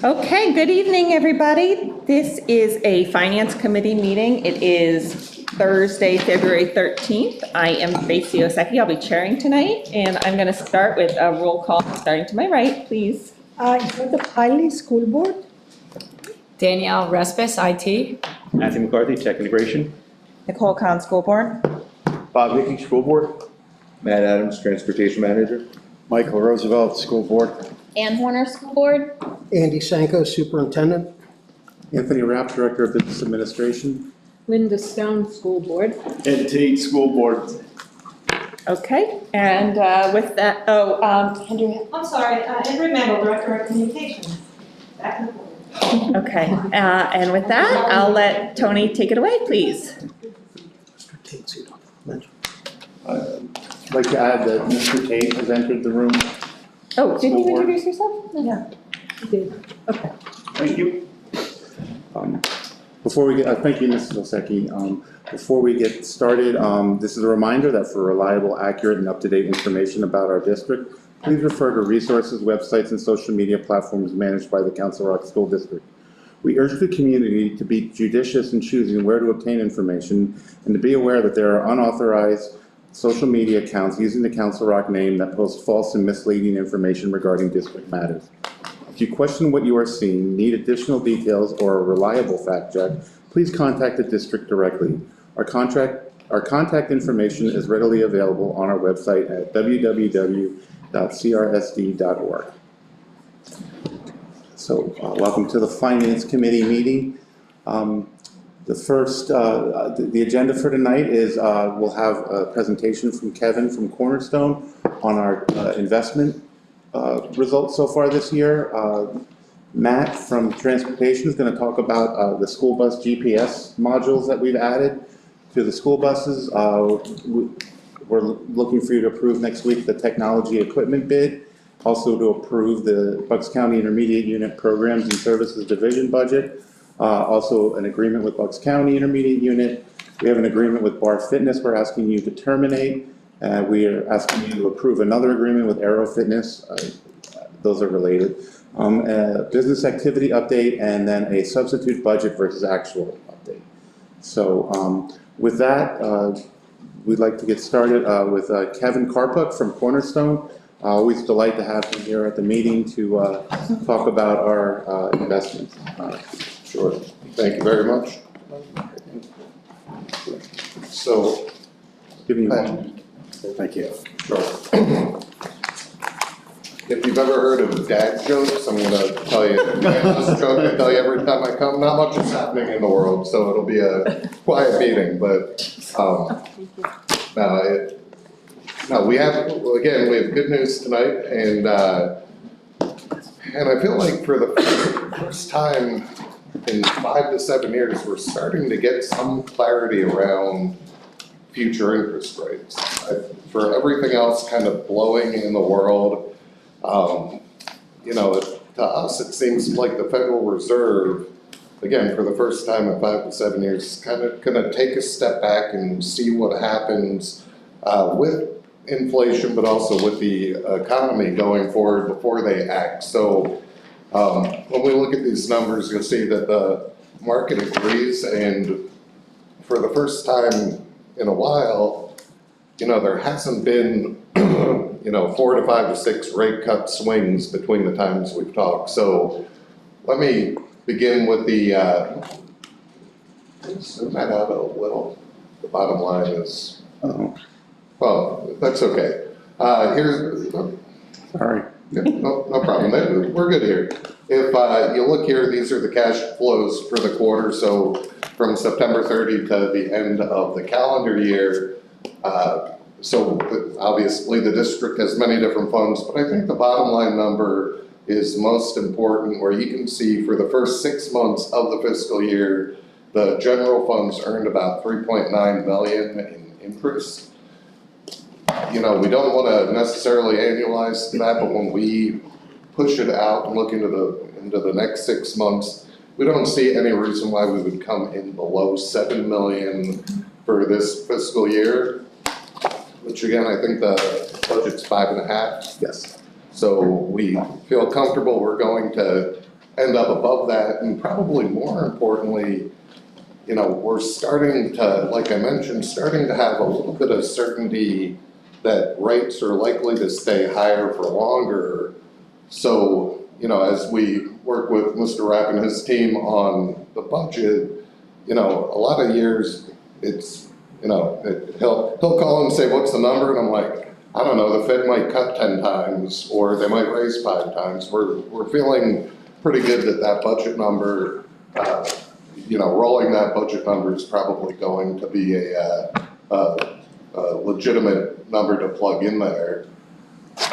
Okay, good evening, everybody. This is a Finance Committee meeting. It is Thursday, February 13th. I am Tracy Osecki. I'll be chairing tonight, and I'm going to start with a roll call, starting to my right, please. For the Piley School Board, Danielle Respis, IT. Matthew McCarthy, Tech Integration. Nicole Khan, School Board. Bob Hickey, School Board. Matt Adams, Transportation Manager. Michael Roosevelt, School Board. Ann Horner, School Board. Andy Sanko, Superintendent. Anthony Rapp, Director of Business Administration. Linda Stone, School Board. Ed Tate, School Board. Okay, and with that, Andrea. I'm sorry, Andrew Mandel, Director of Communications. Back and forth. Okay, and with that, I'll let Tony take it away, please. I'd like to add that Mr. Tate has entered the room. Oh, did you School Board. introduce yourself? Yeah, you did. Okay. Thank you. Before we get, thank you, Mrs. Osecki. Before we get started, this is a reminder that for reliable, accurate, and up-to-date information about our district, please refer to resources, websites, and social media platforms managed by the Council Rock School District. We urge the community to be judicious in choosing where to obtain information and to be aware that there are unauthorized social media accounts using the Council Rock name that post false and misleading information regarding district matters. If you question what you are seeing, need additional details, or a reliable fact check, please contact the district directly. Our contact information is readily available on our website at www.crsd.org. So, welcome to the Finance Committee meeting. The agenda for tonight is we'll have a presentation from Kevin from Cornerstone on our investment results so far this year. Matt from Transportation is going to talk about the school bus GPS modules that we've added to the school buses. We're looking for you to approve next week the technology equipment bid, also to approve the Bucks County Intermediate Unit Programs and Services Division budget. Also an agreement with Bucks County Intermediate Unit. We have an agreement with Bar Fitness we're asking you to terminate. We are asking you to approve another agreement with Aero Fitness. Those are related. A business activity update, and then a substitute budget versus actual update. So with that, we'd like to get started with Kevin Karpuk from Cornerstone. Always delight to have him here at the meeting to talk about our investments. Sure. Thank you very much. So, Giving you thank you. Sure. If you've ever heard of dad jokes, I'm going to tell you this joke I tell you every time I come. Not much is happening in the world, so it'll be a quiet meeting. But we have good news tonight, and I feel like for the first time in 5 to 7 years, we're starting to get some clarity around future interest rates. For everything else kind of blowing in the world, to us, it seems like the Federal Reserve, again, for the first time in 5 to 7 years, is kind of going to take a step back and see what happens with inflation, but also with the economy going forward before they act. So when we look at these numbers, you'll see that the market agrees, and for the first time in a while, there hasn't been 4 to 5 to 6 rate cut swings between the times we've talked. So let me begin with the, zoom that out a little. The bottom line is, well, that's okay. Sorry. Yeah, no problem. We're good here. If you look here, these are the cash flows for the quarter. So from September 30 to the end of the calendar year. So obviously the district has many different funds, but I think the bottom line number is most important, where you can see for the first 6 months of the fiscal year, the general funds earned about $3.9 million in interest. We don't want to necessarily annualize that, but when we push it out and look into the next 6 months, we don't see any reason why we would come in below $7 million for this fiscal year. Which again, I think the budget's 5.5. Yes. So we feel comfortable we're going to end up above that, and probably more importantly, you know, we're starting to, like I mentioned, starting to have a little bit of certainty that rates are likely to stay higher for longer. So, you know, as we work with Mr. Rapp and his team on the budget, you know, a lot of years, it's, you know, he'll call and say, what's the number? And I'm like, I don't know, the Fed might cut 10 times, or they might raise 5 times. We're feeling pretty good that that budget number, you know, rolling that budget number is probably going to be a legitimate number to plug in there.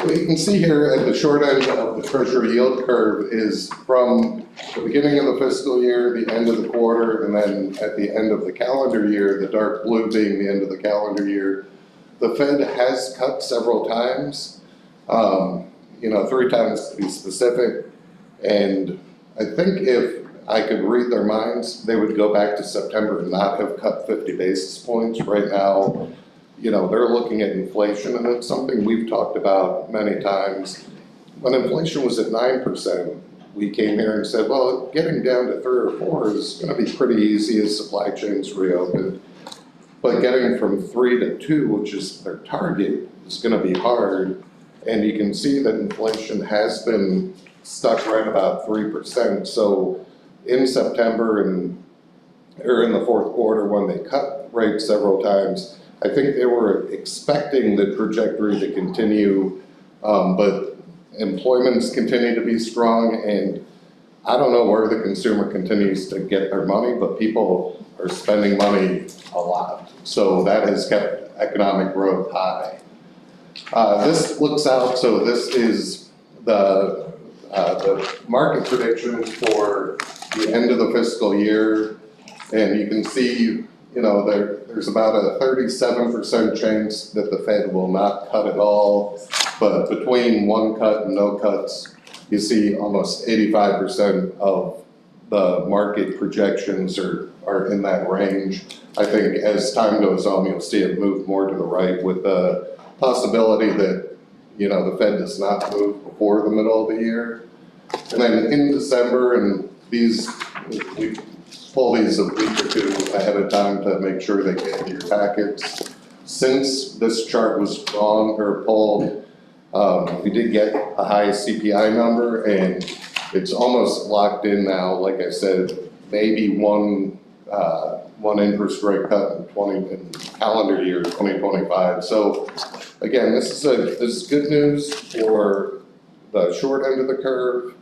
What you can see here at the short end of the Treasury yield curve is from the beginning of the fiscal year, the end of the quarter, and then at the end of the calendar year, the dark blue being the end of the calendar year. The Fed has cut several times, you know, 3 times to be specific. And I think if I could read their minds, they would go back to September and not have cut 50 basis points. Right now, you know, they're looking at inflation, and it's something we've talked about many times. When inflation was at 9%, we came here and said, well, getting down to 3 or 4 is gonna be pretty easy as supply chains reopen. But getting from 3 to 2, which is their target, is gonna be hard. And you can see that inflation has been stuck right about 3%. So in September or in the fourth quarter, when they cut rates several times, I think they were expecting the trajectory to continue, but employment's continued to be strong, and I don't know where the consumer continues to get their money, but people are spending money a lot. So that has kept economic growth high. This looks out, so this is the market predictions for the end of the fiscal year, and you can see, you know, there's about a 37% chance that the Fed will not cut at all, but between 1 cut and no cuts, you see almost 85% of the market projections are in that range. I think as time goes on, you'll see it move more to the right, with the possibility that, you know, the Fed does not move before the middle of the year. And then in December, and we pull these a week or 2 ahead of time to make sure they get into your packets. Since this chart was drawn or pulled, we did get a high CPI number, and it's almost locked in now. Like I said, maybe one interest rate cut in calendar year 2025. So again, this is good news for the short end of the curve.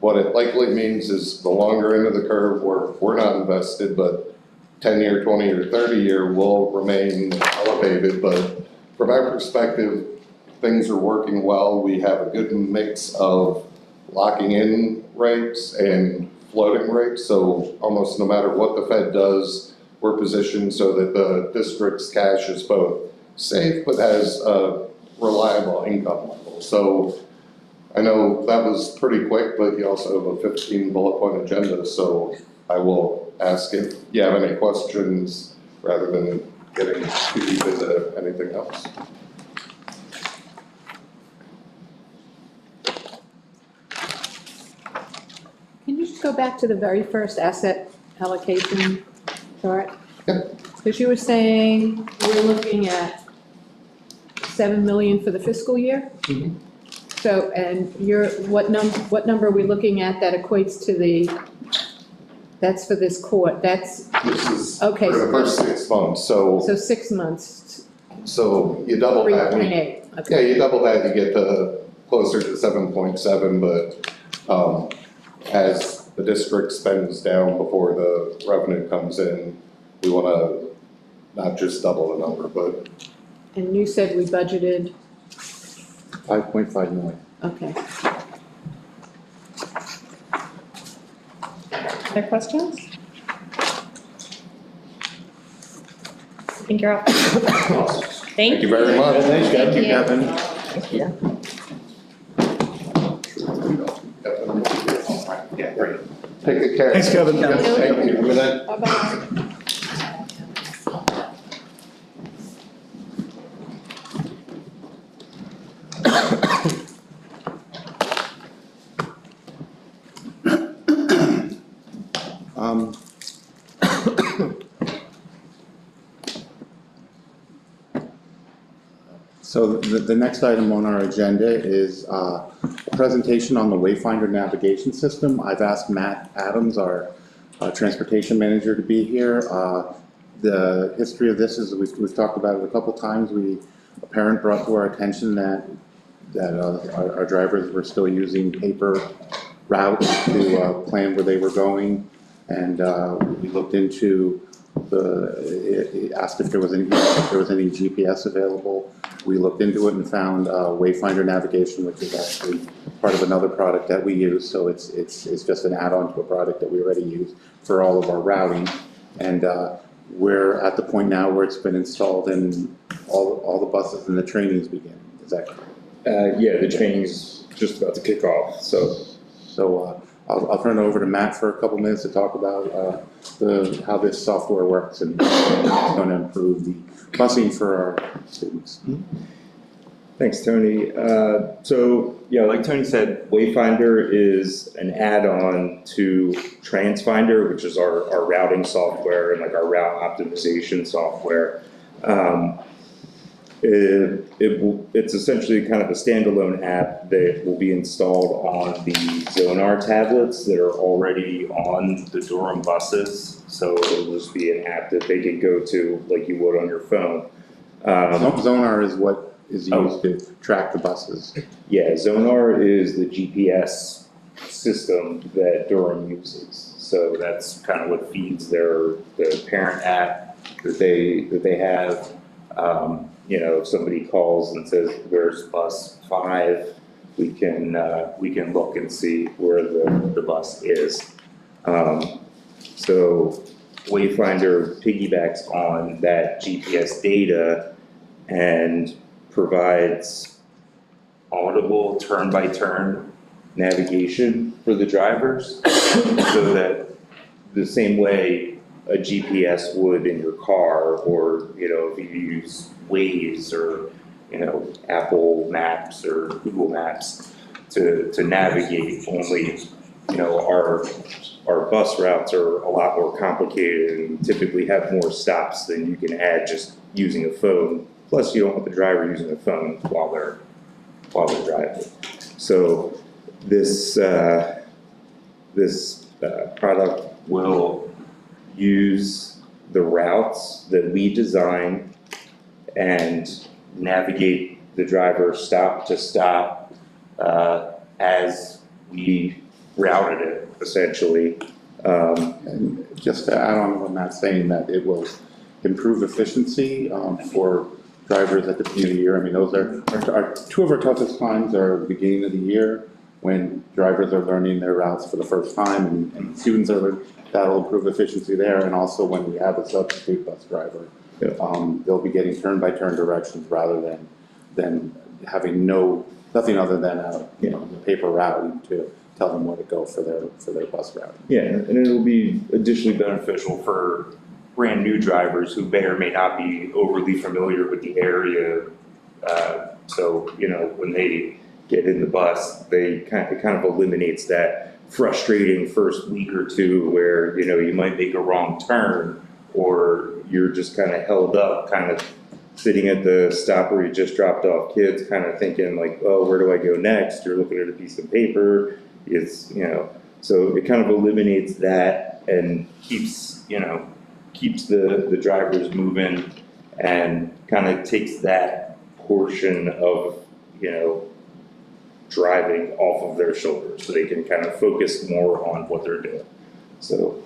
What it likely means is the longer end of the curve, where we're not invested, but 10-year, 20-year, 30-year will remain elevated. But from our perspective, things are working well. We have a good mix of locking in rates and floating rates. So almost no matter what the Fed does, we're positioned so that the district's cash is both safe but has a reliable income level. So I know that was pretty quick, but you also have a 15 bullet point agenda, so I will ask if you have any questions rather than getting too deep into anything else. Can you just go back to the very first asset allocation chart? Yep. Because you were saying we're looking at 7 million for the fiscal year? Mhm. So, and what number are we looking at that equates to that's for this court, that's, This is Okay, for the so first 6 months, so so 6 months, you double that. 3.8, Yeah, okay. you double that, you get to closer to 7.7, but as the district spends down before the revenue comes in, we wanna not just double the number, but And you said we budgeted, 5.5 million. okay. Other questions? I think you're up. thank you very much. Thanks, Thank you. Kevin. Yeah, great. Take good care. Thanks, Kevin. Thank you. Bye-bye. So the next item on our agenda is a presentation on the Wayfinder navigation system. I've asked Matt Adams, our transportation manager, to be here. The history of this is, we've talked about it a couple times. A parent brought to our attention that our drivers were still using paper routes to plan where they were going. And we looked into asked if there was any GPS available. We looked into it and found Wayfinder navigation, which is actually part of another product that we use. So it's just an add-on to a product that we already use for all of our routing. And we're at the point now where it's been installed in all the buses and the training's beginning. Is that correct? Yeah, the training's just about to kick off, so. So I'll turn it over to Matt for a couple minutes to talk about how this software works and how it's going to improve the busing for our students. Thanks, Tony. So, yeah, like Tony said, Wayfinder is an add-on to TransFinder, which is our routing software and like our route optimization software. It's essentially kind of a standalone app that will be installed on the Zonar tablets that are already on the Durham buses. So it'll just be an app that they can go to like you would on your phone. Zonar is what is used to track the buses. Yeah, Zonar is the GPS system that Durham uses. So that's kind of what feeds the parent app that they have. You know, if somebody calls and says, "Where's bus 5?" we can look and see where the bus is. So Wayfinder piggybacks on that GPS data and provides audible turn-by-turn navigation for the drivers, so that the same way a GPS would in your car, or, you know, if you use Waze or, you know, Apple Maps or Google Maps to navigate, only, you know, our bus routes are a lot more complicated and typically have more stops than you can add just using a phone. Plus, you don't want the driver using a phone while they're driving. So this product will use the routes that we design and navigate the driver stop to stop as we routed it, essentially. And just to add on to what Matt's saying, that it will improve efficiency for drivers at the beginning of the year. I mean, those are two of our toughest times are the beginning of the year, when drivers are learning their routes for the first time, and students are learning. That'll improve efficiency there, and also when we have a substitute bus driver, they'll be getting turn-by-turn directions rather than having nothing other than a paper route to tell them where to go for their bus route. Yeah, and it'll be additionally beneficial for brand new drivers who may or may not be overly familiar with the area. So, you know, when they get in the bus, it kind of eliminates that frustrating first week or two where, you know, you might make a wrong turn, or you're just kind of held up, kind of sitting at the stop where you just dropped off kids, kind of thinking like, oh, where do I go next? You're looking at a piece of paper. It's, you know, so it kind of eliminates that and keeps the drivers moving, and kind of takes that portion of, you know, driving off of their shoulders, so they can kind of focus more on what they're doing. So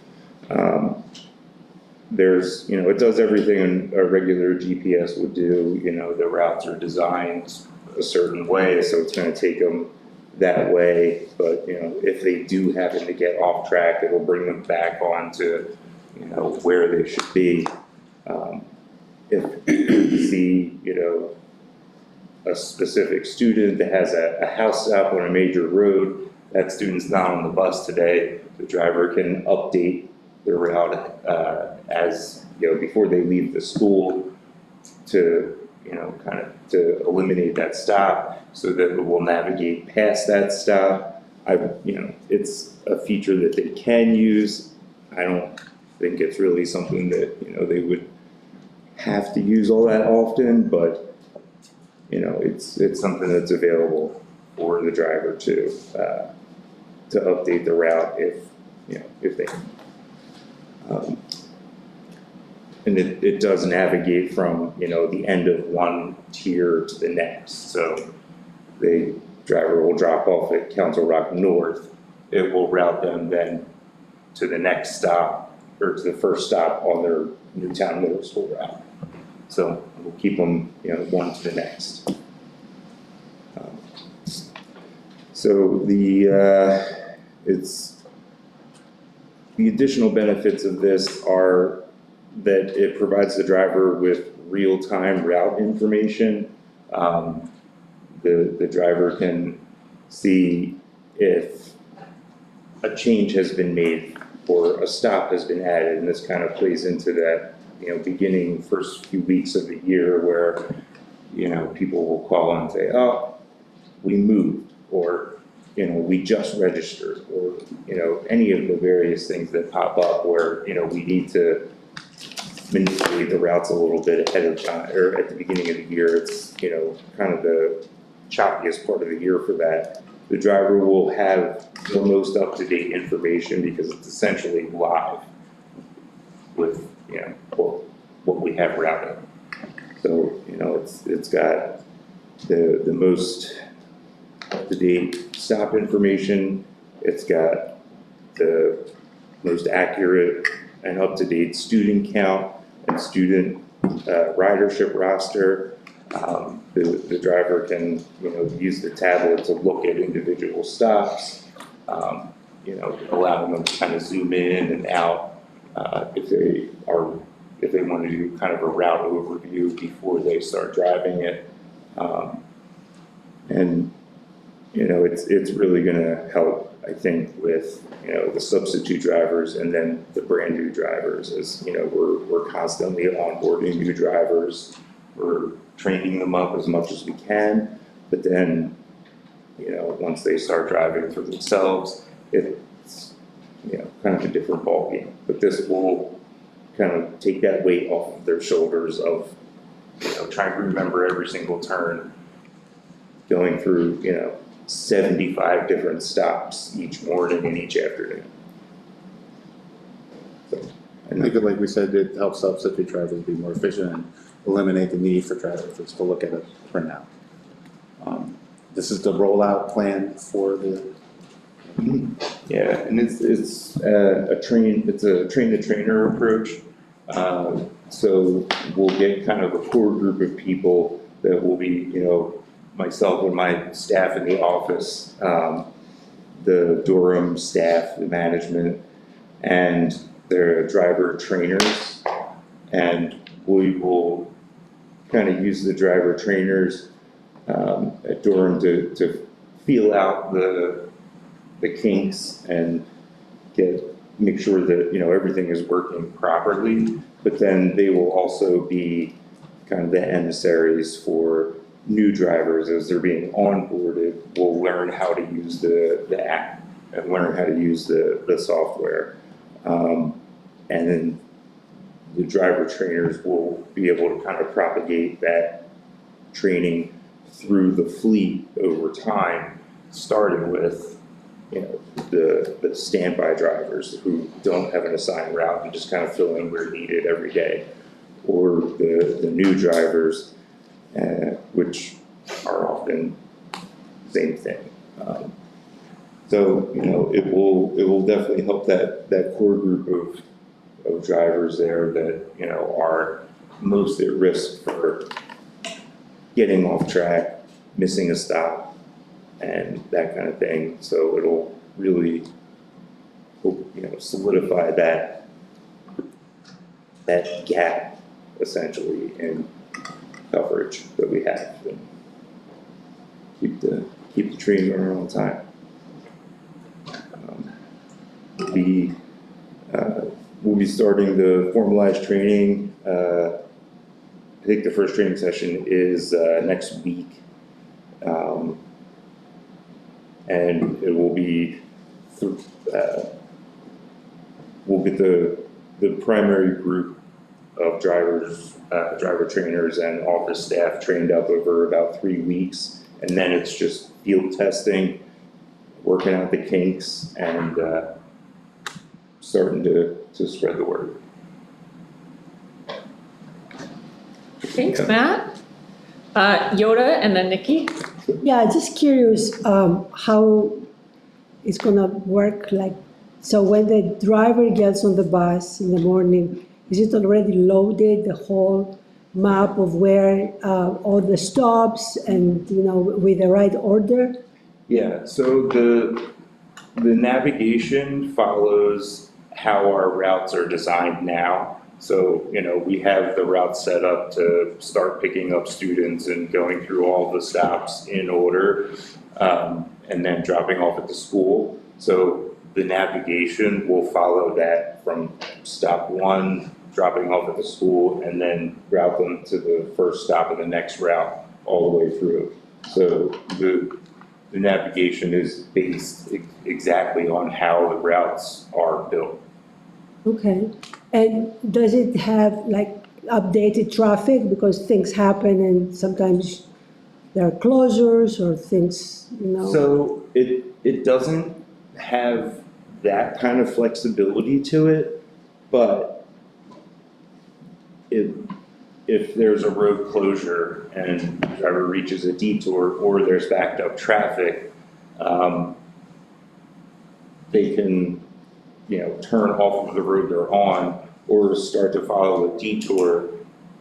there's, you know, it does everything a regular GPS would do. You know, the routes are designed a certain way, so it's going to take them that way. But, you know, if they do happen to get off track, it will bring them back onto, you know, where they should be. If you see, you know, a specific student that has a house stop on a major road, that student's not on the bus today, the driver can update the route as, you know, before they leave the school, to, you know, kind of to eliminate that stop, so that it will navigate past that stop. You know, it's a feature that they can use. I don't think it's really something that, you know, they would have to use all that often, but it's something that's available for the driver to update the route if they. And it does navigate from, the end of one tier to the next, so the driver will drop off at Council Rock North, it will route them then to the next stop, or to the first stop on their Newtown Middle School route. So we'll keep them, one to the next. So the additional benefits of this are that it provides the driver with real-time route information. The driver can see if a change has been made or a stop has been added, and this kind of plays into that, beginning first few weeks of the year where, people will call and say, oh, we moved, or, we just registered, or, any of the various things that pop up where, we need to manipulate the routes a little bit ahead of time, or at the beginning of the year. It's, kind of the choppiest part of the year for that. The driver will have the most up-to-date information because it's essentially live with, what we have routed. So, it's got the most up-to-date stop information. It's got the most accurate and up-to-date student count and student ridership roster. The driver can, use the tablet to look at individual stops, allowing them to kind of zoom in and out if they want to do kind of a route overview before they start driving it. And, it's really gonna help, I think, with, the substitute drivers and then the brand new drivers. As, we're constantly onboarding new drivers. We're training them up as much as we can, but then, once they start driving for themselves, it's, kind of a different ballgame. But this will kind of take that weight off of their shoulders of, trying to remember every single turn, going through, 75 different stops each morning and each afternoon. So, I think, like we said, it helps substitute drivers be more efficient and eliminate the need for drivers to look at a printout. This is the rollout plan for the. Yeah, and it's a train-the-trainer approach. So we'll get kind of a core group of people that will be, myself and my staff in the office, the Durham staff, the management, and their driver trainers. And we will kind of use the driver trainers at Durham to feel out the kinks and make sure that, everything is working properly. But then they will also be kind of the emissaries for new drivers as they're being onboarded. Will learn how to use the app and learn how to use the software. And then the driver trainers will be able to kind of propagate that training through the fleet over time, starting with, the standby drivers who don't have an assigned route and just kind of fill in where needed every day, or the new drivers, which are often the same thing. So, it will definitely help that core group of drivers there that, are most at risk for getting off track, missing a stop, and that kind of thing. So it'll really, solidify that gap essentially in coverage that we have, and keep the train running on time. We'll be starting the formalized training. I think the first training session is next week. And it will be, we'll get the primary group of drivers, driver trainers and office staff trained up over about 3 weeks. And then it's just field testing, working out the kinks and starting to spread the word. Thanks, Matt. Yoda and then Nikki. Yeah, just curious how it's gonna work, like, so when the driver gets on the bus in the morning, is it already loaded, the whole map of where all the stops and, you know, with the right order? Yeah, so the navigation follows how our routes are designed now. So, you know, we have the route set up to start picking up students and going through all the stops in order, and then dropping off at the school. So the navigation will follow that from stop one, dropping off at the school, and then route them to the first stop of the next route all the way through. So the navigation is based exactly on how the routes are built. Okay, and does it have like updated traffic, because things happen and sometimes there are closures or things, you know? So it doesn't have that kind of flexibility to it, but if there's a road closure and the driver reaches a detour or there's backed up traffic, they can, you know, turn off of the road they're on or start to follow a detour,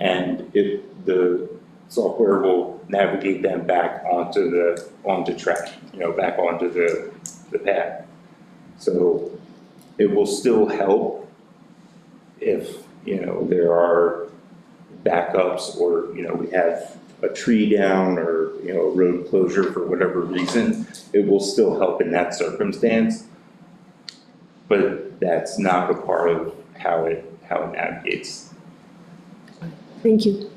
and the software will navigate them back onto track, you know, back onto the path. So it will still help if, you know, there are backups or, you know, we have a tree down or, you know, a road closure for whatever reason, it will still help in that circumstance. But that's not a part of how it navigates. Thank you.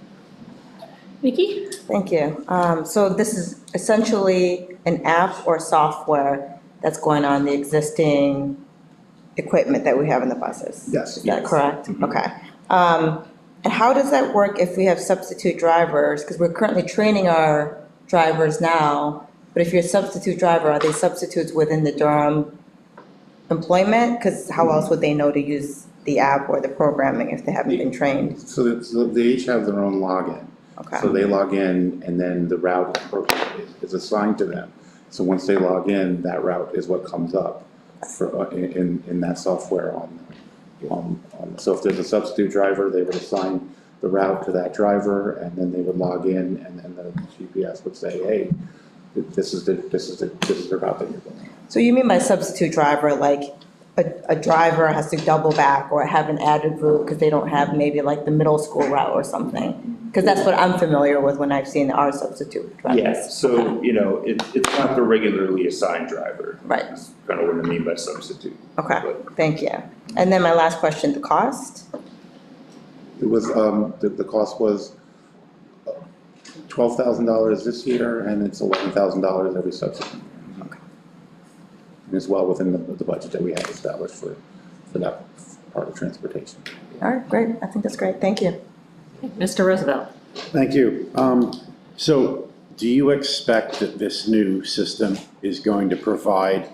Nikki? Thank you. So this is essentially an app or software that's going on the existing equipment that we have in the buses? Yes. Is that correct? Mhm. Okay. And how does that work if we have substitute drivers? Because we're currently training our drivers now, but if you're a substitute driver, are they substitutes within the Durham employment? Because how else would they know to use the app or the programming if they haven't been trained? So they each have their own login. Okay. So they log in and then the route is assigned to them. So once they log in, that route is what comes up for, in that software so if there's a substitute driver, they would assign the route to that driver and then they would log in and then the GPS would say, hey, this is the route that you're going. So you mean by substitute driver, like a driver has to double back or have an added route because they don't have maybe like the middle school route or something? Because that's what I'm familiar with when I've seen our substitute drivers. Yeah, so, you know, it's not the regularly assigned driver. Right. That's kind of what I mean by substitute. Okay, But thank you. And then my last question, the cost? It was, the cost was $12,000 this year and it's $11,000 every subsequent year. Okay. And it's well within the budget that we have established for that part of transportation. All right, great. I think that's great. Thank you. Mr. Roosevelt? Thank you. So do you expect that this new system is going to provide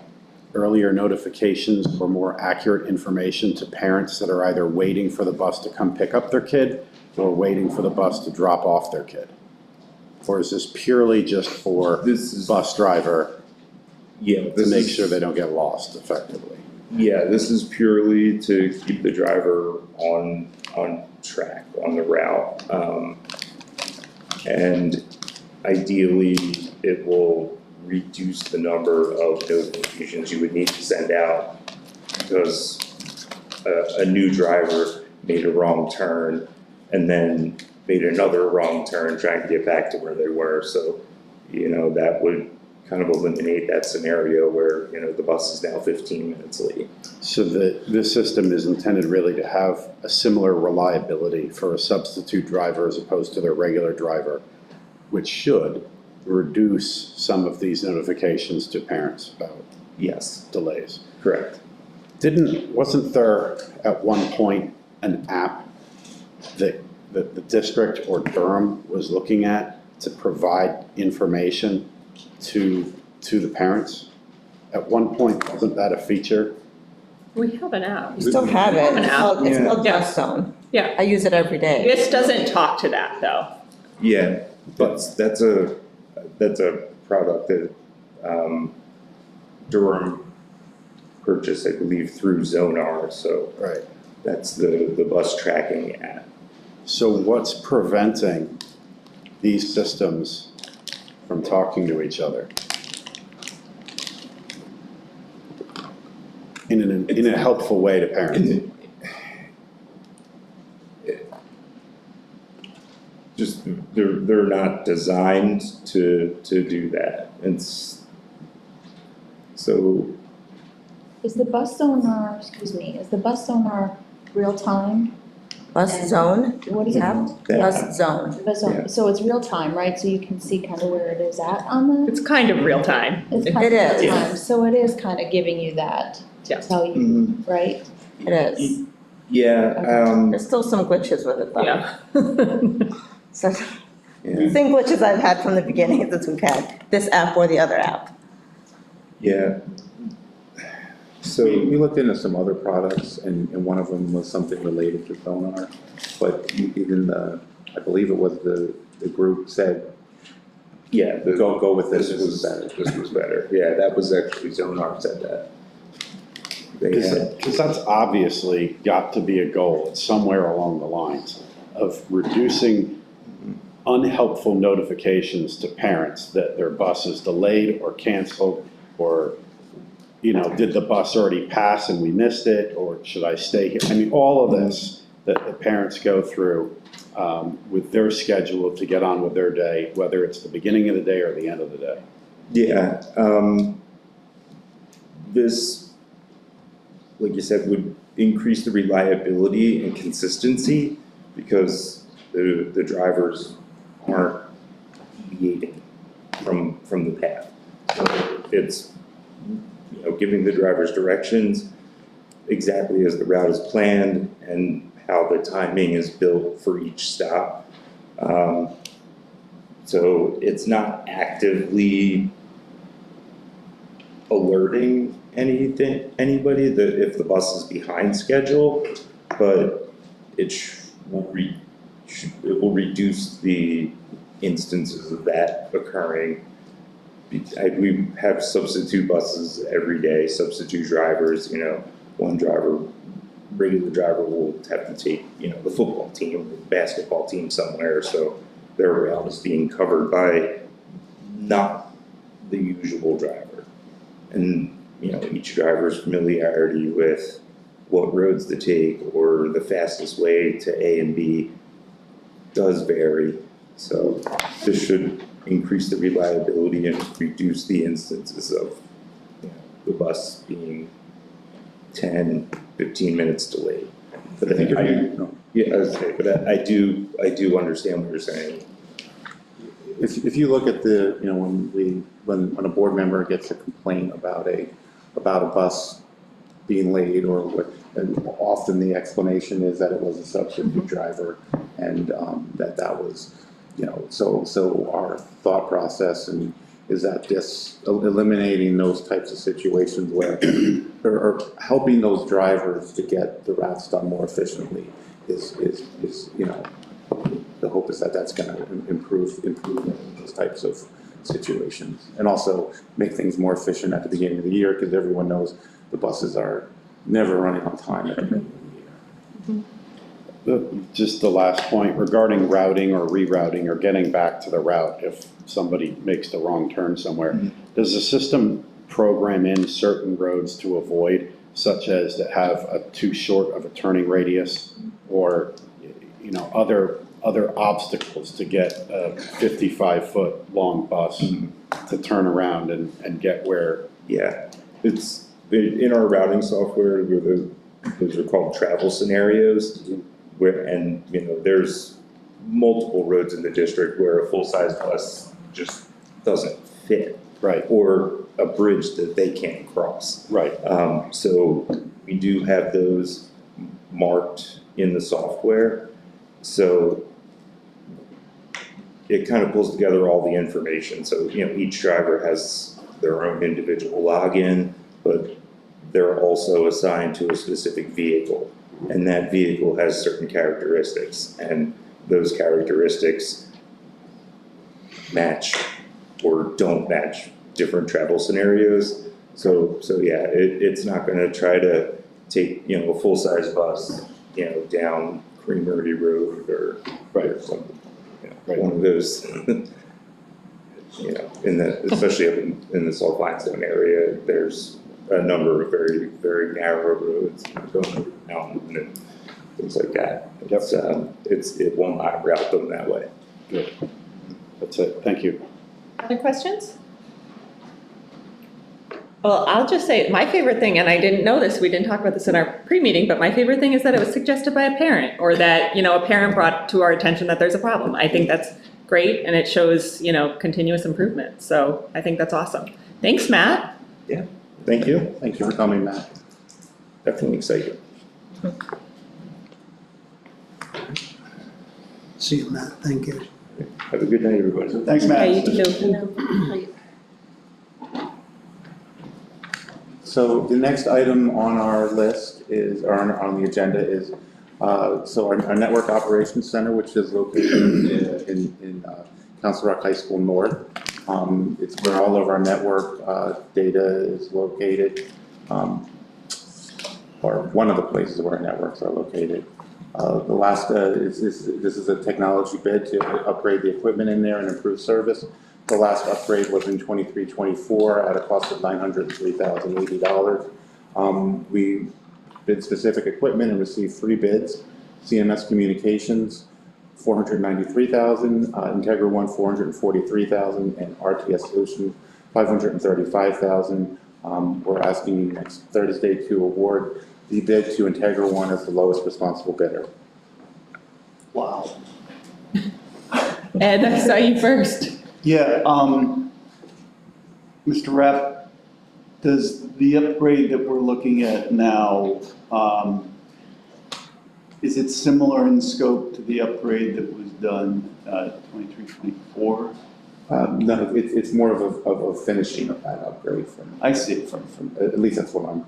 earlier notifications or more accurate information to parents that are either waiting for the bus to come pick up their kid or waiting for the bus to drop off their kid? Or is this purely just for bus driver to make sure they don't get lost effectively? Yeah, this is purely to keep the driver on track, on the route. And ideally, it will reduce the number of notifications you would need to send out because a new driver made a wrong turn and then made another wrong turn trying to get back to where they were. So, you know, that would kind of eliminate that scenario where, you know, the bus is now 15 minutes late. So this system is intended really to have a similar reliability for a substitute driver as opposed to their regular driver, which should reduce some of these notifications to parents about delays. Correct. Wasn't there at one point an app that the district or Durham was looking at to provide information to the parents? At one point, wasn't that a feature? We have an app. We still have it. An app. It's called Yeah. Bus Zone. Yeah. I use it every day. This doesn't talk to that, though. Yeah, but that's a product that, Durham purchased, I believe, through Zonar, so. Right. That's the bus tracking app. So what's preventing these systems from talking to each other? In a helpful way to parents? Just, they're not designed to do that. It's, so, Is the bus sonar, excuse me, is the bus sonar real time? Bus And Zone? What is it App? called? Bus Zone. Bus zone. Yeah. So it's real time, right? So you can see kind of where it is at on the. It's kind of real time. It's kind It of is. real time. So it is kind of giving you that Yeah. to tell you, right? It is. yeah, There's still some glitches with it though. Yeah. So, yeah, same glitches I've had from the beginning since we've had this app or the other app. yeah. So, We looked into some other products, and one of them was something related to Sonar, but even I believe it was the group said, yeah, go with this, this this is better. This was better, yeah, that was actually Zonar said that. They had, Because that's obviously got to be a goal, it's somewhere along the lines of reducing unhelpful notifications to parents that their bus is delayed or canceled, or, you know, did the bus already pass and we missed it, or should I stay here? I mean, all of this that the parents go through with their schedule to get on with their day, whether it's the beginning of the day or the end of the day. yeah, this, like you said, would increase the reliability and consistency because the drivers aren't deviating from the path. So it's, you know, giving the drivers directions exactly as the route is planned and how the timing is built for each stop. So it's not actively alerting anybody that if the bus is behind schedule, but it will reduce the instances of that occurring. We have substitute buses every day, substitute drivers, you know, regular driver will have to take, you know, the football team, the basketball team somewhere, so their route is being covered by not the usual driver. And, you know, each driver's familiarity with what roads to take or the fastest way to A and B does vary. So this should increase the reliability and reduce the instances of, you know, the bus being 10, 15 minutes delayed. But I I do understand what you're saying. If you look at the, you know, when a board member gets a complaint about a bus being late or what, and often the explanation is that it was a substitute driver and that was, you know, so our thought process and is that this eliminating those types of situations where or helping those drivers to get the routes done more efficiently is you know, the hope is that that's going to improve those types of situations and also make things more efficient at the beginning of the year because everyone knows the buses are never running on time at the beginning of the year. Just the last point regarding routing or rerouting or getting back to the route if somebody makes the wrong turn somewhere. Does the system program in certain roads to avoid, such as that have a too short of a turning radius or, you know, other obstacles to get a 55-foot long bus to turn around and get where? Yeah, it's in our routing software where those are called travel scenarios. And you know, there's multiple roads in the district where a full-size bus just doesn't fit. Right. Or a bridge that they can't cross. Right. So we do have those marked in the software. So it kind of pulls together all the information. So, each driver has their own individual login, but they're also assigned to a specific vehicle. And that vehicle has certain characteristics, and those characteristics match or don't match different travel scenarios. So yeah, it's not gonna try to take, a full-size bus, down Creamery Road or something. One of those, especially up in the Salt Limestone area, there's a number of very, very narrow roads going over the mountain and things like that. It will not route them that way. Good. That's it. Thank you. Other questions? Well, I'll just say, my favorite thing, and I didn't know this, we didn't talk about this in our pre-meeting, but my favorite thing is that it was suggested by a parent, or that, a parent brought to our attention that there's a problem. I think that's great, and it shows, continuous improvement. So I think that's awesome. Thanks, Matt. Yeah, thank you. Thank you for coming, Matt. Definitely excited. See you, Matt. Thank you. Have a good night, everybody. Thanks, Matt. Yeah, you too. So the next item on our list is, or on the agenda is, so our Network Operations Center, which is located in Council Rock High School North. It's where all of our network data is located, or one of the places where our networks are located. The last, this is a technology bid to upgrade the equipment in there and improve service. The last upgrade was in 23-24 at a cost of $903,080. We bid specific equipment and received 3 bids. CMS Communications, $493,000, Integra One, $443,000, and RTS Solutions, $535,000. We're asking you next Thursday to award the bid to Integra One as the lowest responsible bidder. Wow. Ed, I saw you first. Yeah, Mr. Rapp, does the upgrade that we're looking at now, is it similar in scope to the upgrade that was done 23-24? No, it's more of a finishing of that upgrade from. I see. From at least that's what I'm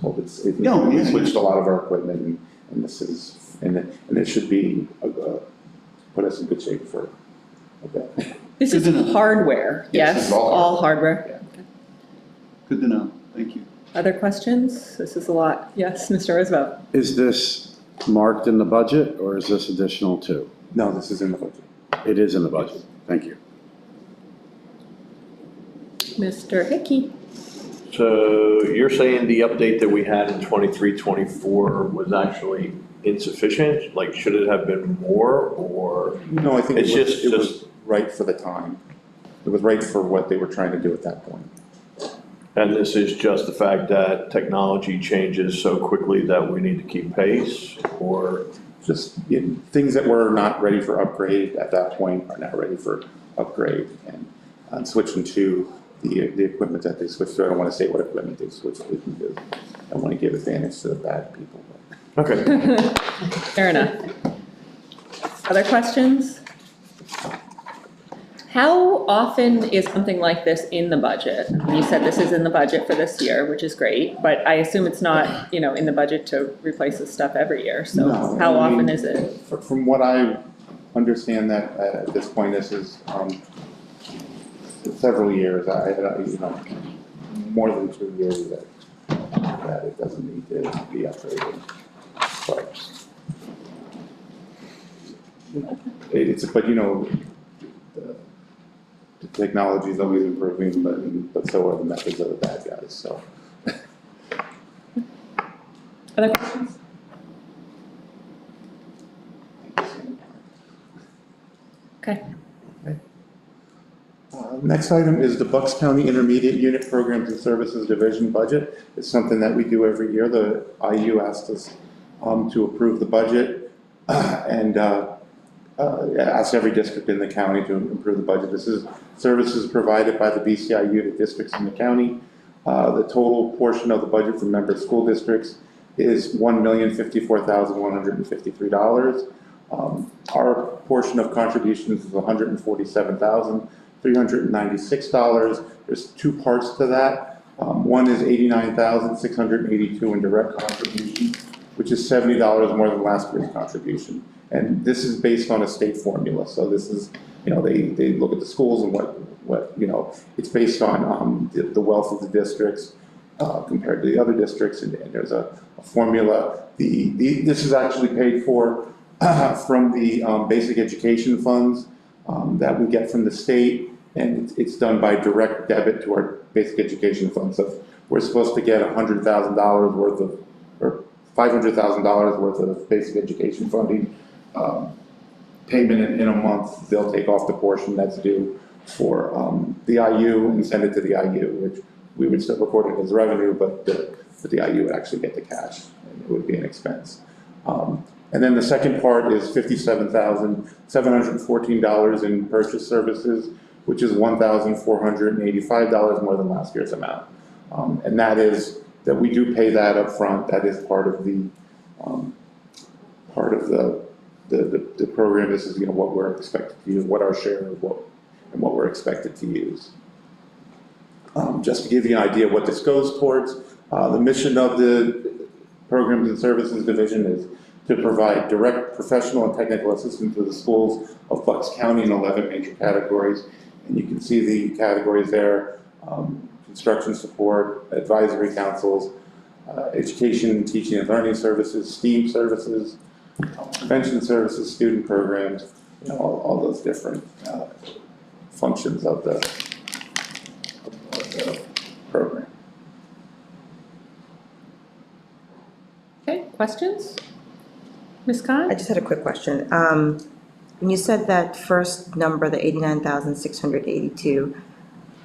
told. No, we yeah. switched a lot of our equipment, and this is, and it should be put us in good shape for a bit. This Good to know. is hardware, Yes, yes? this is all All hardware. Good to know. Thank you. Other questions? This is a lot. Yes, Mr. Roosevelt. Is this marked in the budget, or is this additional too? No, this is in the budget. It is in the budget. Thank you. Mr. Hickey. So you're saying the update that we had in 23-24 was actually insufficient? Like, should it have been more, or? No, I think It's it was just- right for the time. It was right for what they were trying to do at that point. And this is just the fact that technology changes so quickly that we need to keep pace, or? Just things that were not ready for upgrade at that point are now ready for upgrade, and switching to the equipment that they switched to. I don't want to say what equipment they switched to because I don't want to give advantage to the bad people. Okay. Fair enough. Other questions? How often is something like this in the budget? You said this is in the budget for this year, which is great, but I assume it's not, in the budget to replace this stuff every year. So No, how I mean, often is it? From what I understand, that at this point, this is several years. More than 2 years that it doesn't need to be upgraded. But the technology is always improving, but so are the methods of the bad guys. So. Other questions? Okay. Next item is the Bucks County Intermediate Unit Programs and Services Division budget. It's something that we do every year. The IU asked us to approve the budget and ask every district in the county to improve the budget. This is services provided by the BCIU to districts in the county. The total portion of the budget for member school districts is $1,054,153. Our portion of contributions is $147,396. There's two parts to that. One is $89,682 in direct contribution, which is $70 more than last year's contribution. And this is based on a state formula. So this is, they look at the schools and what it's based on the wealth of the districts compared to the other districts, and there's a formula. This is actually paid for from the basic education funds that we get from the state, and it's done by direct debit to our basic education fund. So if we're supposed to get $100,000 worth of, or $500,000 worth of basic education funding payment in a month, they'll take off the portion that's due for the IU and send it to the IU, which we would still record it as revenue, but the IU would actually get the cash, and it would be an expense. And then the second part is $57,714 in purchase services, which is $1,485 more than last year's amount. And that is that we do pay that up front. That is part of the program. This is what we're expected to use, what our share of what we're expected to use. Just to give you an idea of what this goes towards, the mission of the Programs and Services Division is to provide direct professional and technical assistance to the schools of Bucks County in 11 major categories. And you can see the categories there: construction support, advisory councils, education, teaching and learning services, STEAM services, prevention services, student programs, all those different functions of the program. Okay, questions? Ms. Khan? I just had a quick question. When you said that first number, the 89,682,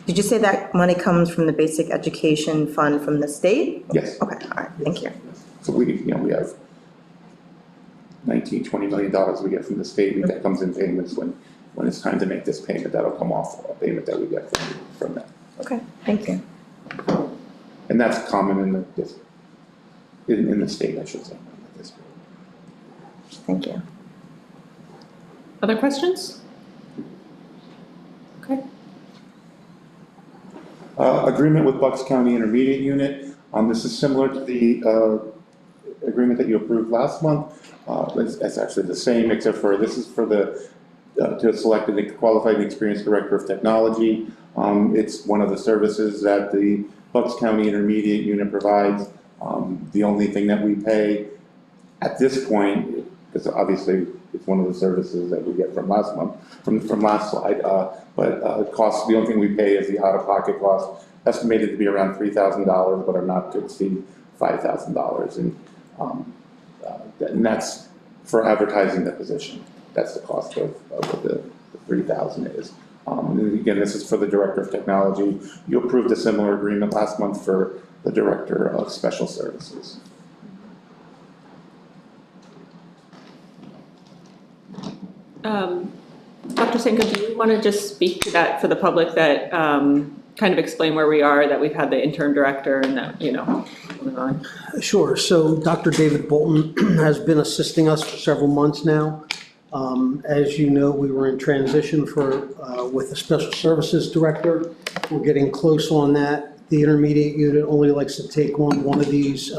did you say that money comes from the basic education fund from the state? Yes. Okay, all right, thank you. So we have $19–20 million we get from the state. That comes in payments when it's time to make this payment. That'll come off a payment that we get from that. Okay, thank you. And that's common in the district, in the state, I should say. Thank you. Other questions? Okay. Agreement with Bucks County Intermediate Unit. This is similar to the agreement that you approved last month. It's actually the same, except for this is for to select a qualified and experienced director of technology. It's one of the services that the Bucks County Intermediate Unit provides. The only thing that we pay at this point, because obviously it's one of the services that we get from last month, from last slide, costs, the only thing we pay is the out-of-pocket cost, estimated to be around $3,000, but are not to exceed $5,000. And that's for advertising the position. That's the cost of what the $3,000 is. And again, this is for the Director of Technology. You approved a similar agreement last month for the Director of Special Services. Dr. Sanko, do you want to just speak to that for the public, that kind of explain where we are, that we've had the interim director and that, moving on? Sure. So Dr. David Bolton has been assisting us for several months now. As you know, we were in transition with the Special Services Director. We're getting close on that. The Intermediate Unit only likes to take on one of these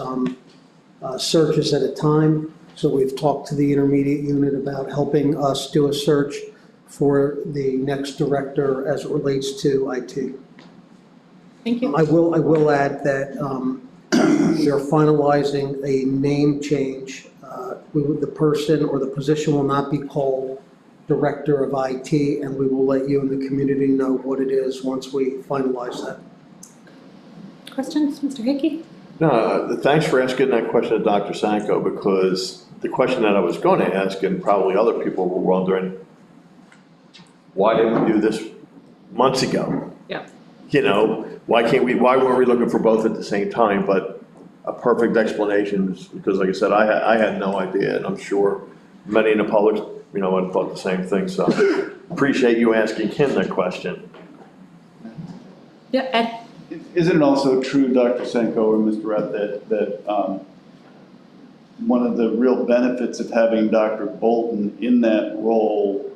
searches at a time. So we've talked to the Intermediate Unit about helping us do a search for the next director as it relates to IT. Thank you. I will add that we are finalizing a name change. The person or the position will not be called Director of IT, and we will let you in the community know what it is once we finalize that. Questions, Mr. Hickey? No, thanks for asking that question to Dr. Sanko, because the question that I was going to ask, and probably other people were wondering, why didn't we do this months ago? Yeah. Why weren't we looking for both at the same time? But a perfect explanation is because, like I said, I had no idea, and I'm sure many in the public, had thought the same thing. So appreciate you asking him that question. Yeah, Ed? Isn't it also true, Dr. Sanko or Mr. Rett, that one of the real benefits of having Dr. Bolton in that role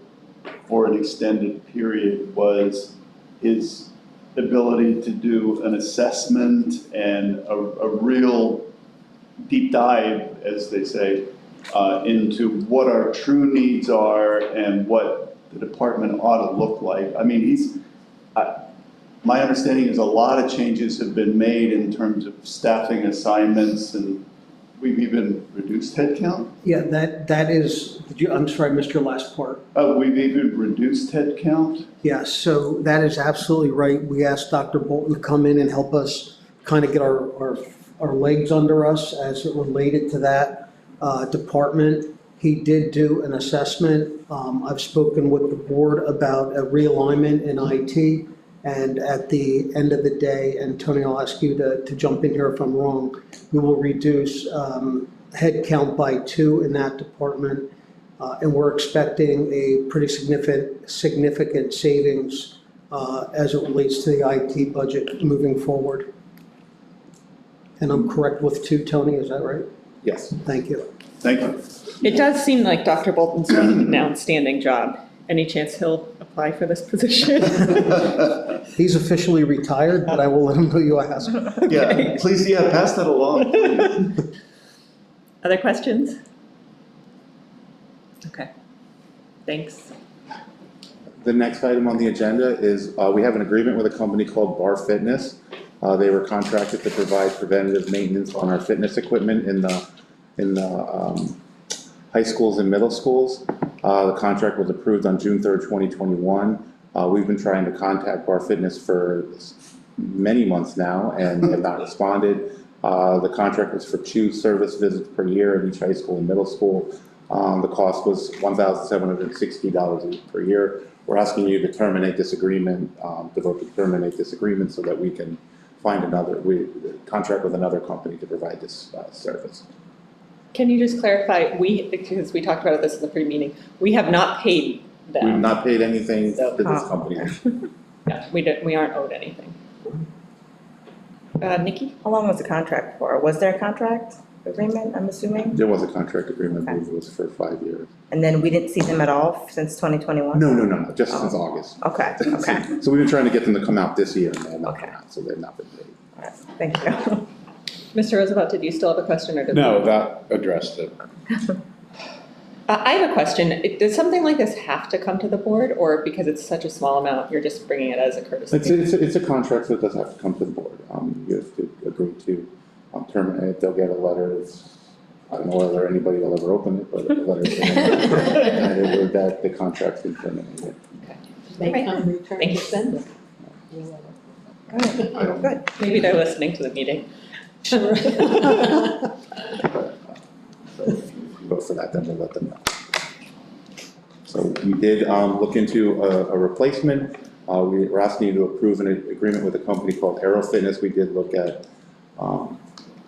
for an extended period was his ability to do an assessment and a real deep dive, as they say, into what our true needs are and what the department ought to look like. I mean, my understanding is a lot of changes have been made in terms of staffing assignments, and we've even reduced headcount. Yeah, that is, I'm sorry, I missed your last part. We've even reduced headcount. Yes, so that is absolutely right. We asked Dr. Bolton to come in and help us kind of get our legs under us as it related to that department. He did do an assessment. I've spoken with the board about a realignment in IT. And at the end of the day, and Tony, I'll ask you to jump in here if I'm wrong, we will reduce headcount by 2 in that department. And we're expecting a pretty significant savings as it relates to the IT budget moving forward. And I'm correct with 2, Tony, is that right? Yes. Thank you. Thank you. It does seem like Dr. Bolton's doing an outstanding job. Any chance he'll apply for this position? He's officially retired, but I will let him know you asked. Yeah, please, pass that along. Other questions? Okay, thanks. The next item on the agenda is, we have an agreement with a company called Bar Fitness. They were contracted to provide preventative maintenance on our fitness equipment in the high schools and middle schools. The contract was approved on June 3rd, 2021. We've been trying to contact Bar Fitness for many months now and have not responded. The contract was for 2 service visits per year at each high school and middle school. The cost was $1,760 per year. We're asking you to terminate this agreement, to vote to terminate this agreement so that we can find contract with another company to provide this service. Can you just clarify, because we talked about this in the pre-meeting, we have not paid them. We've not paid anything So- to this company. Yeah, we aren't owed anything. Nikki? How long was the contract for? Was there a contract agreement, I'm assuming? There was a contract agreement, I believe it was for 5 years. And then we didn't see them at all since 2021? No, just since August. Okay, okay. So we've been trying to get them to come out this year, and they have not come out, so they've not been paid. All right, thank you. Mr. Roosevelt, did you still have a question or did No, that addressed it. I have a question. Does something like this have to come to the board, or because it's such a small amount, you're just bringing it as a courtesy? It's a contract, so it does have to come to the board. You have to agree to terminate. They'll get a letter. I don't know whether anybody will ever open it, but a letter saying that the contract's been terminated. They come return Thank you. to send them. Good. Maybe they're listening to the meeting. Sure. Vote for that, then we'll let them know. So we did look into a replacement. We're asking you to approve an agreement with a company called Aero Fitness. We did look at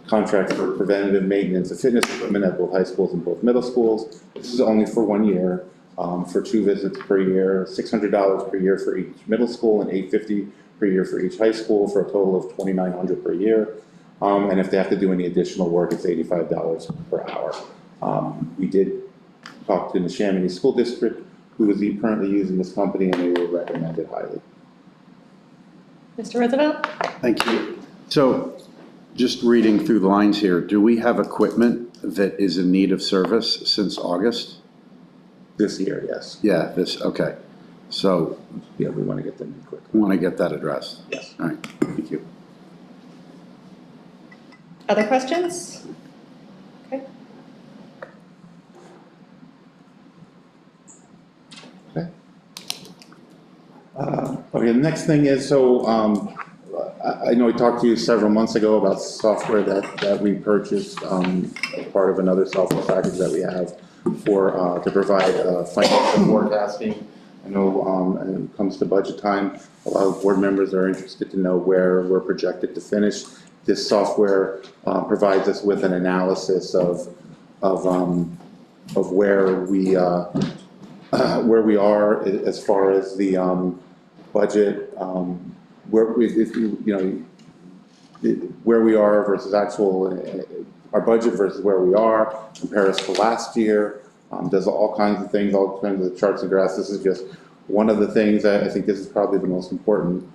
contracts for preventative maintenance of fitness equipment at both high schools and both middle schools. This is only for 1 year, for 2 visits per year, $600 per year for each middle school and $850 per year for each high school, for a total of $2,900 per year. And if they have to do any additional work, it's $85 per hour. We did talk to the Neshaminy School District, who is currently using this company, and they will recommend it highly. Mr. Roosevelt? Thank you. So, just reading through the lines here, do we have equipment that is in need of service since August? This year, yes. Yeah, okay. So, Yeah, we want to get them in quick. we want to get that addressed. Yes. All right, thank you. Other questions? Okay. Okay, the next thing is, so I know we talked to you several months ago about software that we purchased as part of another software package that we have to provide financial forecasting. I know when it comes to budget time, a lot of board members are interested to know where we're projected to finish. This software provides us with an analysis of where we are as far as the budget, where we are versus actual our budget versus where we are, compare us to last year, does all kinds of things, all kinds of charts and graphs. This is just one of the things that I think this is probably the most important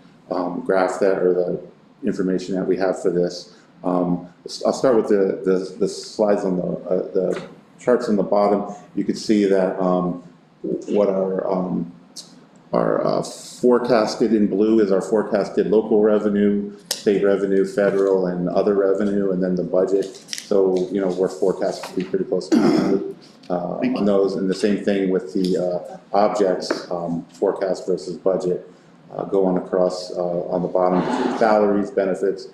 graph that, or the information that we have for this. I'll start with the slides on the charts on the bottom. You can see that what our forecasted in blue is our forecasted local revenue, state revenue, federal, and other revenue, and then the budget. So, you know, we're forecasted to be pretty close to 100 on those, and the same thing with the objects, forecast versus budget, going across on the bottom, salaries, benefits,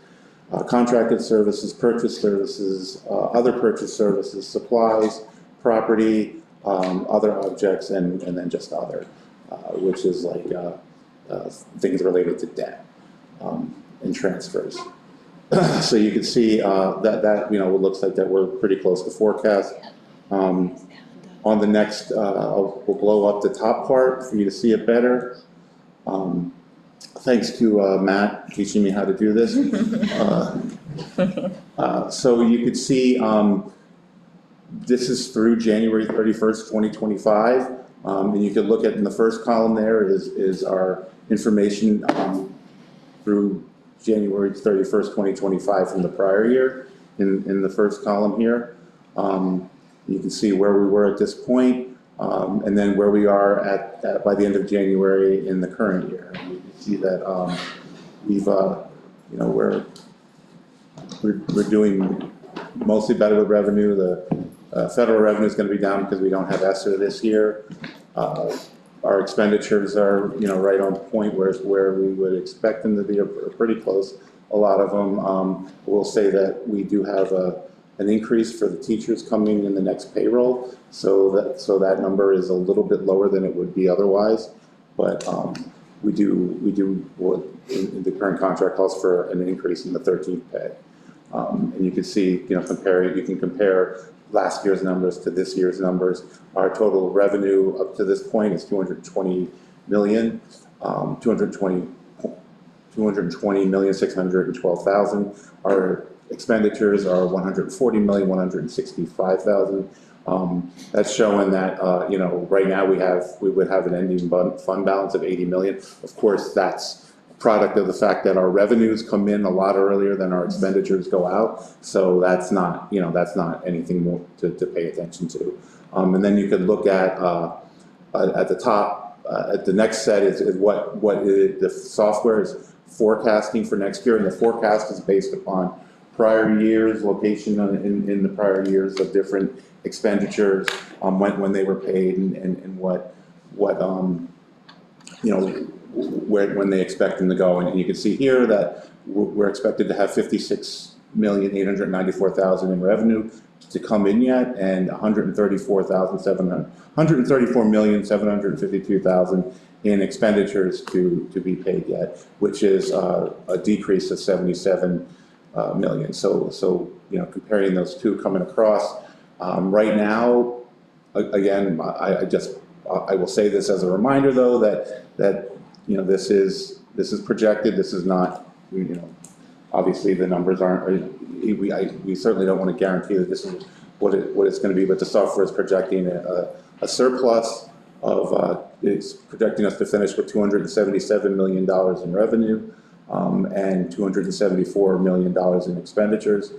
contracted services, purchase services, other purchase services, supplies, property, other objects, and then just other, which is like things related to debt and transfers. So you can see that you know, it looks like that we're pretty close to forecast. On the next, we'll blow up the top part for you to see it better. Thanks to Matt teaching me how to do this. So you could see this is through January 31st, 2025. And you can look at in the first column there is our information through January 31st, 2025 from the prior year in the first column here. You can see where we were at this point, and then where we are at by the end of January in the current year. And you can see that we've, you know, we're doing mostly better with revenue. The federal revenue is going to be down because we don't have ESSER this year. Our expenditures are, you know, right on point where we would expect them to be, pretty close. A lot of them, will say that we do have an increase for the teachers coming in the next payroll, so that number is a little bit lower than it would be otherwise. But we do what in the current contract calls for an increase in the 13th pay. And you can see, you know, you can compare last year's numbers to this year's numbers. Our total revenue up to this point is $220 million, 220,612,000. Our expenditures are $140,165,000. That's showing that, you know, right now we would have an ending fund balance of 80 million. Of course, that's a product of the fact that our revenues come in a lot earlier than our expenditures go out. So that's not, you know, that's not anything more to pay attention to. And then you could look at the top, at the next set is what the software is forecasting for next year, and the forecast is based upon prior years, location in the prior years of different expenditures, when they were paid, and what you know, when they expect them to go. And you can see here that we're expected to have 56,894,000 in revenue to come in yet, and 134,752,000 in expenditures to be paid yet, which is a decrease of 77 million. So you know, comparing those two coming across right now, again, I will say this as a reminder though, that you know, this is projected. This is not, you know, obviously the numbers aren't. We certainly don't want to guarantee that this is what it's going to be, but the software is projecting a surplus of it's projecting us to finish with $277 million in revenue and $274 million in expenditures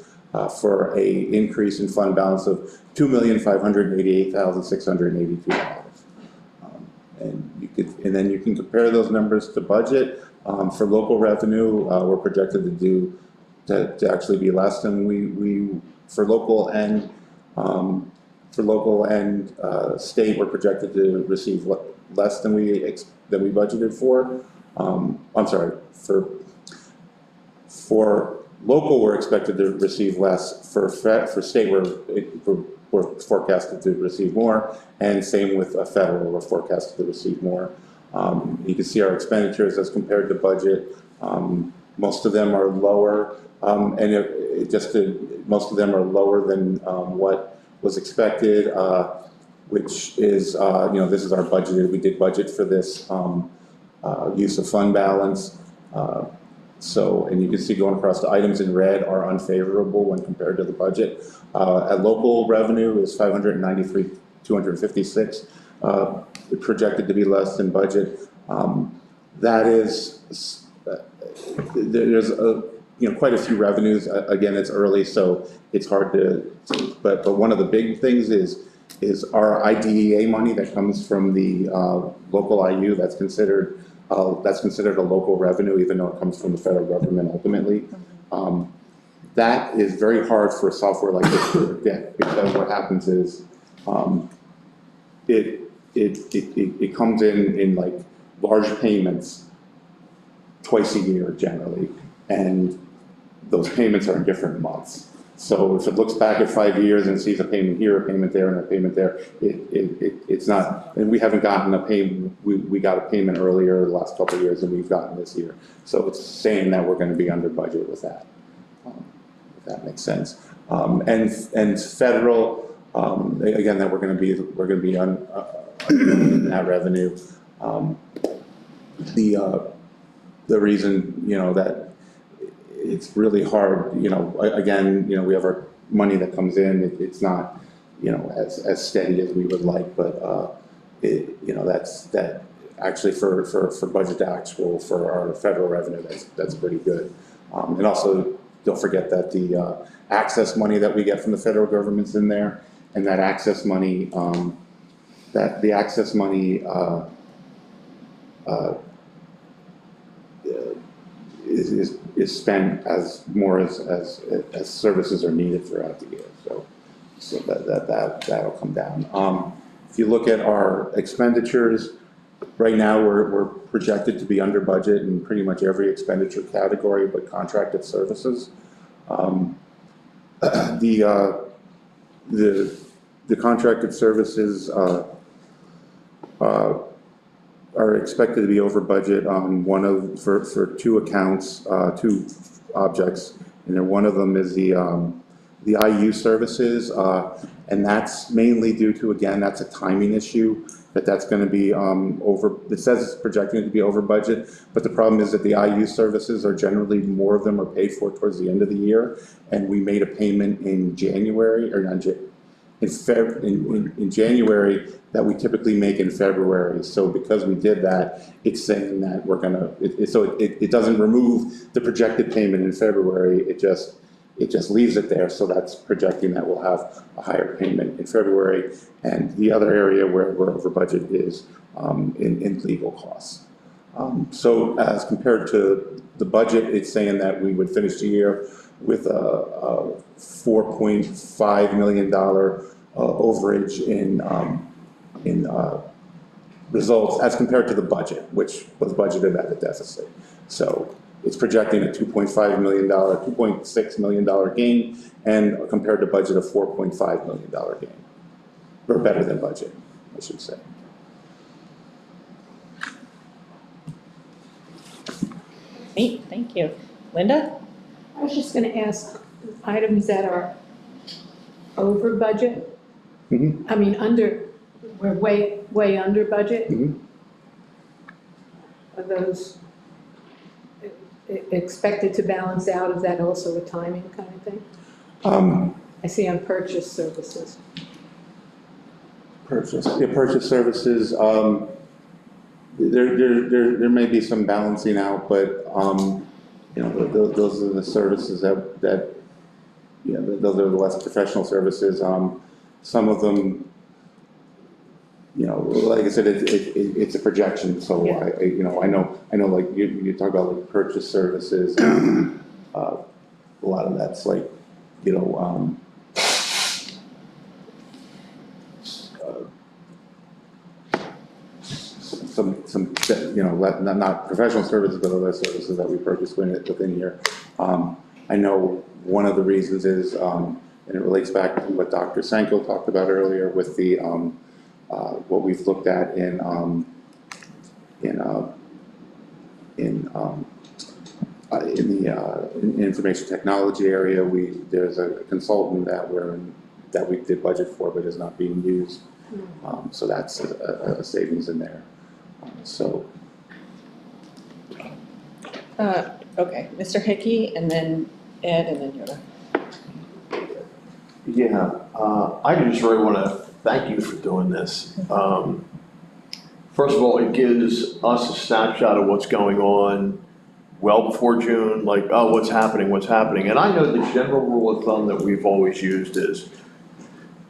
for a increase in fund balance of $2,588,682. And then you can compare those numbers to budget. For local revenue, we're projected to actually be less than we for local and state. We're projected to receive less than we budgeted for. I'm sorry, for local, we're expected to receive less. For state, we're forecasted to receive more, and same with federal, we're forecasted to receive more. You can see our expenditures as compared to budget. Most of them are lower, most of them are lower than what was expected, which is, you know, this is our budgeted. We did budget for this use of fund balance. So, and you can see going across, the items in red are unfavorable when compared to the budget. At local revenue is 593,256, projected to be less than budget. That is, there's quite a few revenues. Again, it's early, so it's hard to, but one of the big things is our IDEA money that comes from the local IU. That's considered a local revenue, even though it comes from the federal government ultimately. That is very hard for software like this to predict, because what happens is it comes in like large payments twice a year generally, and those payments are in different months. So if it looks back at 5 years and sees a payment here, a payment there, and a payment there, it's not, and we haven't gotten a payment, we got a payment earlier the last couple of years than we've gotten this year. So it's saying that we're gonna be under budget with that, if that makes sense. And federal, again, that we're gonna be on that revenue. The reason, that it's really hard, again, we have our money that comes in, it's not, as steady as we would like, but, that's, that actually for budget to actual, for our federal revenue, that's pretty good. And also, don't forget that the access money that we get from the federal government's in there, and that access money, is spent as more as services are needed throughout the year. So that'll come down. If you look at our expenditures, right now we're projected to be under budget in pretty much every expenditure category but contracted services. The contracted services are expected to be over budget on for two accounts, two objects, and then one of them is the IU services, and that's mainly due to, again, that's a timing issue, that's going to be over. It says it's projecting to be over budget, but the problem is that the IU services are generally, more of them are paid for towards the end of the year, and we made a payment in January, or not in January, that we typically make in February. So because we did that, it's saying that we're gonna, it doesn't remove the projected payment in February, it just leaves it there. So that's projecting that we'll have a higher payment in February. And the other area where we're over budget is in legal costs. So as compared to the budget, it's saying that we would finish the year with a $4.5 million overage in results as compared to the budget, which was budgeted at a deficit. So it's projecting a $2.6 million gain, and compared to budget, a $4.5 million gain, or better than budget, I should say. Neat, thank you. Linda? I was just gonna ask, items that are over budget, Mm-hmm. I mean, we're way under budget. Mm-hmm. Are those expected to balance out? Is that also a timing kind of thing? I see on purchase services. Purchase services, there may be some balancing out, but, those are the services that those are the less professional services. Some of them, like I said, it's a projection, so Yeah. I know, like, you talk about like purchase services, a lot of that's like, some not professional services, but other services that we purchase within here. I know one of the reasons is, and it relates back to what Dr. Sanko talked about earlier with the what we've looked at in the information technology area. There's a consultant that we did budget for, but is not being used. So that's a savings in there. Okay, Mr. Hickey, and then Ed, and then Yoda. Yeah, I just really want to thank you for doing this. First of all, it gives us a snapshot of what's going on well before June, like, oh, what's happening? And I know the general rule of thumb that we've always used is,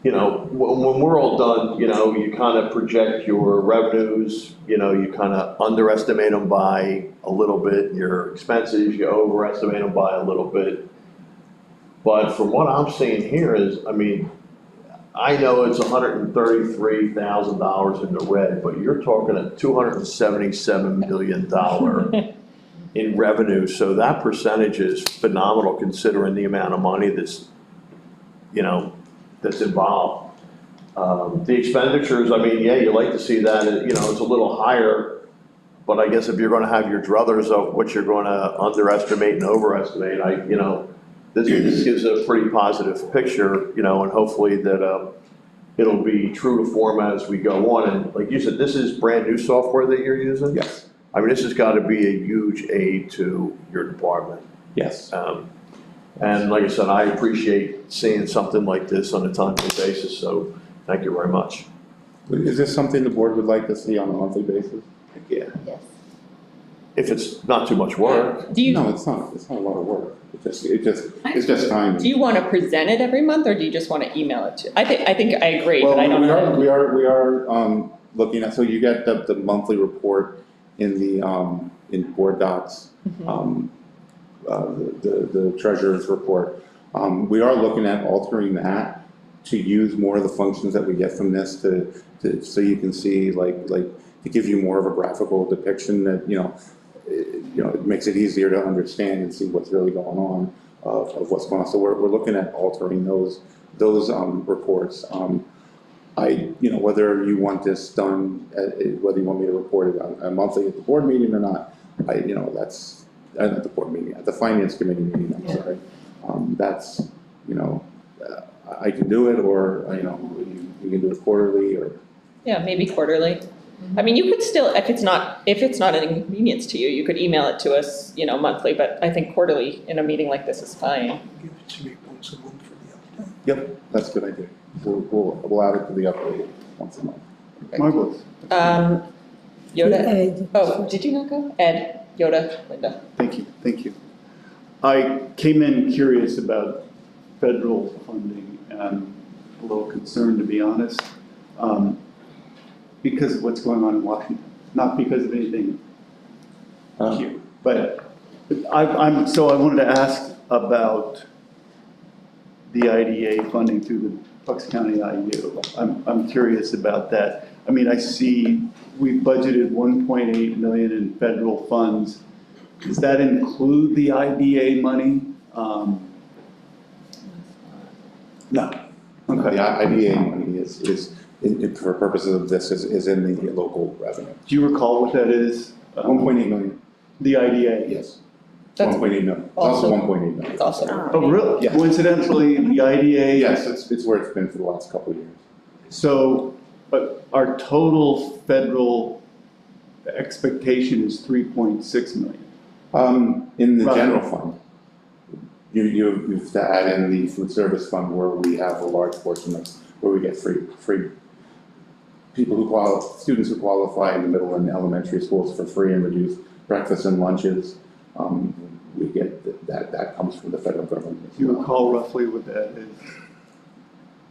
you know, when we're all done, you know, you kind of project your revenues, you know, you kind of underestimate them by a little bit, your expenses, you overestimate them by a little bit. But from what I'm seeing here is, I mean, I know it's $133,000 in the red, but you're talking a $277 million in revenue. So that percentage is phenomenal considering the amount of money that's, you know, that's involved. The expenditures, I mean, yeah, you like to see that, you know, it's a little higher, but I guess if you're gonna have your druthers of what you're gonna underestimate and overestimate, you know, this gives a pretty positive picture, you know, and hopefully that it'll be true to form as we go on. And like you said, this is brand new software that you're using? Yes. I mean, this has got to be a huge aid to your department. Yes. And like I said, I appreciate seeing something like this on a timely basis, so thank you very much. Is this something the board would like to see on a monthly basis? Yeah. Yes. If it's not too much work. No, it's not a lot of work. It's just time. Do you want to present it every month, or do you just want to email it to? I think I agree, but I don't know. We are looking at, so you get the monthly report in the, in board docs. The treasurer's report. We are looking at altering that to use more of the functions that we get from this to so you can see like to give you more of a graphical depiction that, you know, it makes it easier to understand and see what's really going on of what's going on. So we're looking at altering those reports. You know, whether you want this done, whether you want me to report it on monthly at the board meeting or not, you know, that's at the board meeting, at the finance committee meeting, I'm sorry. That's, you know, I can do it, or, you know, you can do it quarterly, or. Yeah, maybe quarterly. I mean, you could still, if it's not an inconvenience to you, you could email it to us, you know, monthly, but I think quarterly in a meeting like this is fine. Give it to me once a month for the update. Yep, that's a good idea. We'll add it to the update once a month. Marvelous. Yoda, Ed. oh, did you not go? Ed, Yoda, Linda. Thank you. I came in curious about federal funding, and I'm a little concerned, to be honest, because of what's going on in Washington, not because of anything here. But I wanted to ask about the IDA funding through the Bucks County IU. I'm curious about that. I mean, I see we budgeted 1.8 million in federal funds. Does that include the IDA money? No. Okay. The IDA money is for purposes of this, is in the local revenue. Do you recall what that is? 1.8 million. The IDA? Yes. That's 1.8 million. It's also 1.8 million. It's also. Oh, really? Yes. Coincidentally, the IDA? Yes, it's where it's been for the last couple of years. So, but our total federal expectation is 3.6 million. In the Right. general fund, you have to add in the food service fund where we have a large portion of, where we get free people who students who qualify in the middle and elementary schools for free and reduced breakfast and lunches. We get that comes from the federal government. Do you recall roughly what that is?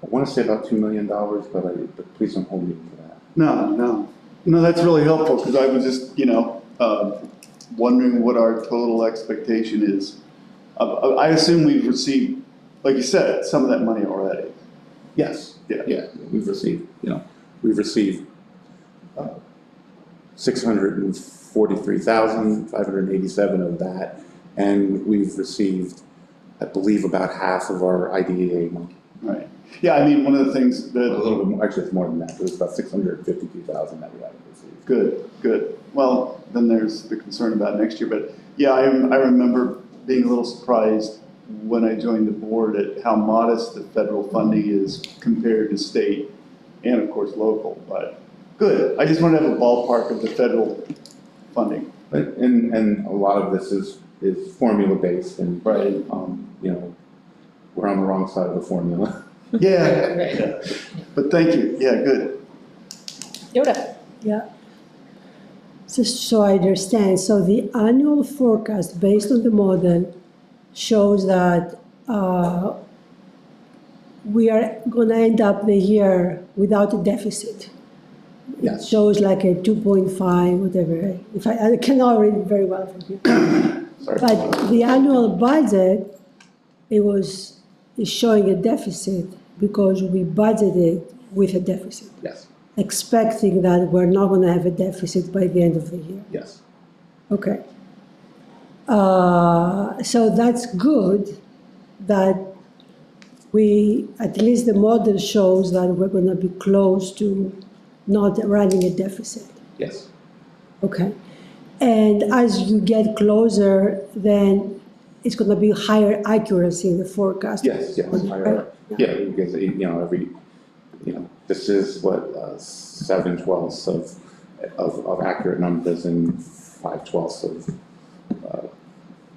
I want to say about $2 million, but please don't hold me to that. No, that's really helpful, because I was just, wondering what our total expectation is. I assume we've received, like you said, some of that money already. Yes. Yeah. We've received 643,587 of that, and we've received, I believe, about half of our IDEA money. Right. Yeah, I mean, one of the things A that. little bit more, actually, it's more than that. It was about 652,000 that we haven't received. Good. Well, then there's the concern about next year, but yeah, I remember being a little surprised when I joined the board at how modest the federal funding is compared to state and of course local, but good. I just want to have a ballpark of the federal funding. And a lot of this is is formula-based and, Right. you know, we're on the wrong side of the formula. Yeah, yeah. But thank you, yeah, good. Yoda. Yeah. Just so I understand, so the annual forecast based on the model shows that we are gonna end up the year without a deficit. It Yes. shows like a 2.5, whatever, if I cannot read very well from here. Sorry. But the annual budget, is showing a deficit because we budgeted with a deficit, Yes, expecting that we're not gonna have a deficit by the end of the year. yes, Okay. So that's good that we, at least the model shows that we're gonna be close to not running a deficit. yes, Okay. And as you get closer, then it's gonna be higher accuracy in the forecast. yes, yes. Right? Yeah, because, you know, this is what, 7/12 of accurate numbers and 5/12 of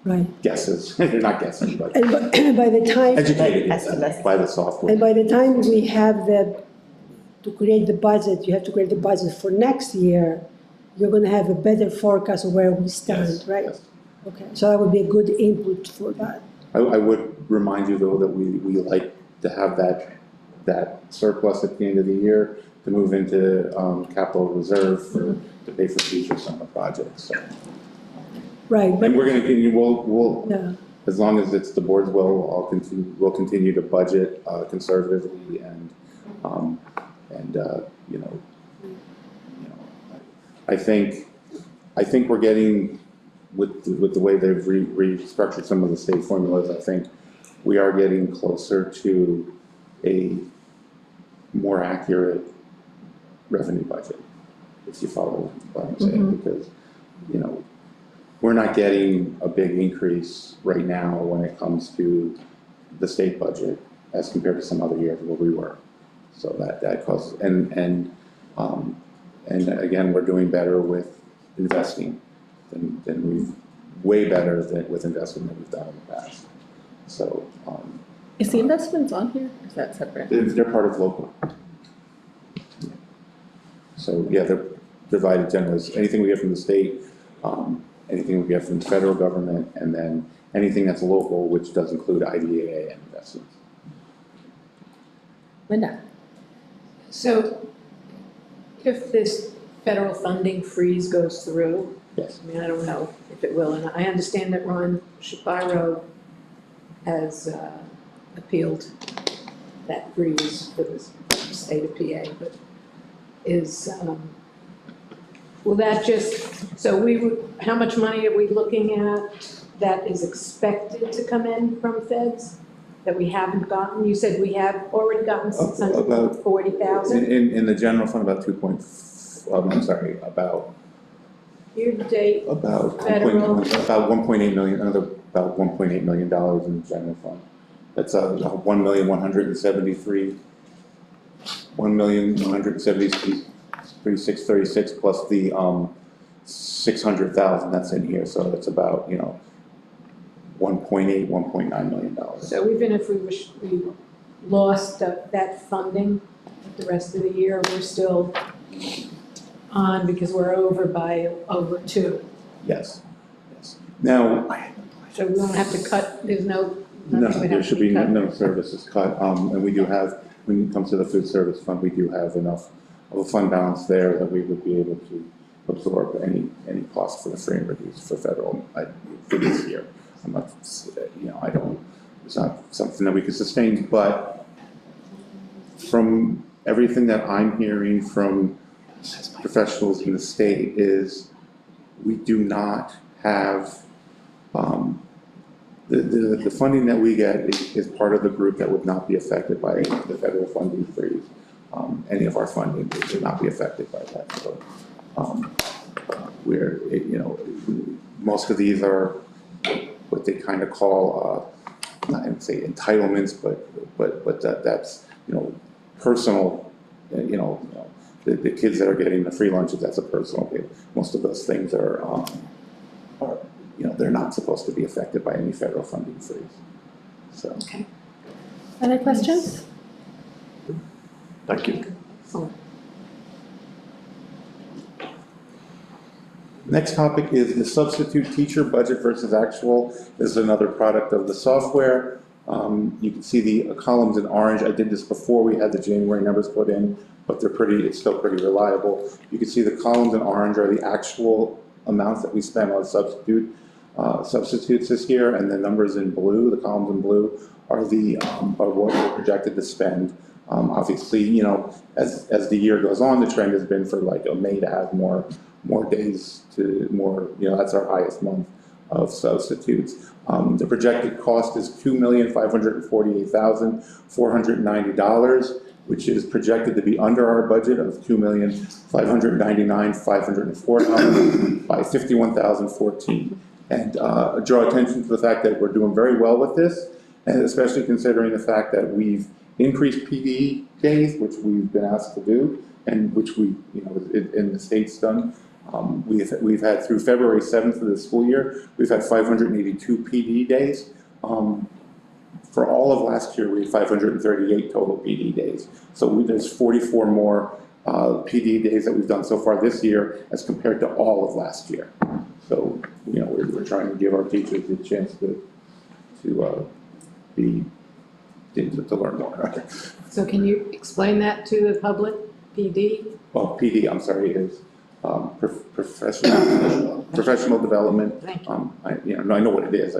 Right. guesses. They're not guessing, but And by the time. educated Estimates. by the software. And by the time we have to create the budget, you have to create the budget for next year, you're gonna have a better forecast of where we stand, Yes, right? yes. Okay, so that would be a good input for that. I would remind you, though, that we like to have that surplus at the end of the year to move into capital reserve to pay for future summer projects, so. Right, but, And we're gonna continue, we'll, yeah, as long as it's the board's will, we'll continue to budget conservatively and, you know, I think we're getting, with the way they've restructured some of the state formulas, I think we are getting closer to a more accurate revenue budget, if you follow what I'm saying, because, you know, we're not getting a big increase right now when it comes to the state budget as compared to some other years where we were. So that causes, and again, we're doing better with investing than way better with investing than we've done in the past. So, Is the investments on here? Or is that separate? they're part of local. So, yeah, they're divided generally, anything we get from the state, anything we get from the federal government, and then anything that's local, which does include IDA and investments. Linda. So if this federal funding freeze goes through, Yes. I mean, I don't know if it will, and I understand that Ron Shapiro has appealed that freeze for the state of PA, but will that just, so how much money are we looking at that is expected to come in from feds that we haven't gotten? You said we have already gotten About- 640,000? In the general fund, about Year to date, about Federal. about 1.8 million, about $1.8 million in the general fund. That's 1,173,636 plus the 600,000 that's in here, so it's about, you know, 1.9 million dollars. so even if we lost that funding the rest of the year, we're still on because we're over by over 2. Yes, yes. Now, So we won't have to cut, there's no, nothing would there have should to be be cut. no services cut, and we do have, when it comes to the food service fund, we do have enough of a fund balance there that we would be able to absorb any cost for the free and reduced for federal, for this year. I'm not, you know, it's not something that we could sustain, but from everything that I'm hearing from professionals in the state is we do not have, the funding that we get is part of the group that would not be affected by the federal funding freeze. Any of our funding would not be affected by that. So, you know, most of these are what they kind of call, not even say entitlements, but that's, you know, personal, you know, the kids that are getting the free lunches, that's a personal thing. Most of those things are they're not supposed to be affected by any federal funding freeze. So. Other questions? Thank you. Next topic is the substitute teacher budget versus actual. This is another product of the software. You can see the columns in orange. I did this before we had the January numbers put in, but it's still pretty reliable. You can see the columns in orange are the actual amounts that we spent on substitutes this year, and the numbers in blue, the columns in blue, are what we're projected to spend. Obviously, as the year goes on, the trend has been for like May to have more days to more, that's our highest month of substitutes. The projected cost is $2,548,490, which is projected to be under our budget of $2,599,504 by $51,014. And draw attention to the fact that we're doing very well with this, and especially considering the fact that we've increased PD days, which we've been asked to do, and which we, in the state's done. We've had through February 7th of the school year, we've had 582 PD days. For all of last year, we had 538 total PD days. So there's 44 more PD days that we've done so far this year as compared to all of last year. So, we're trying to give our teachers the chance to learn more. So can you explain that to the public, PD? Well, PD, I'm sorry, is professional development. Thank you. I know what it is.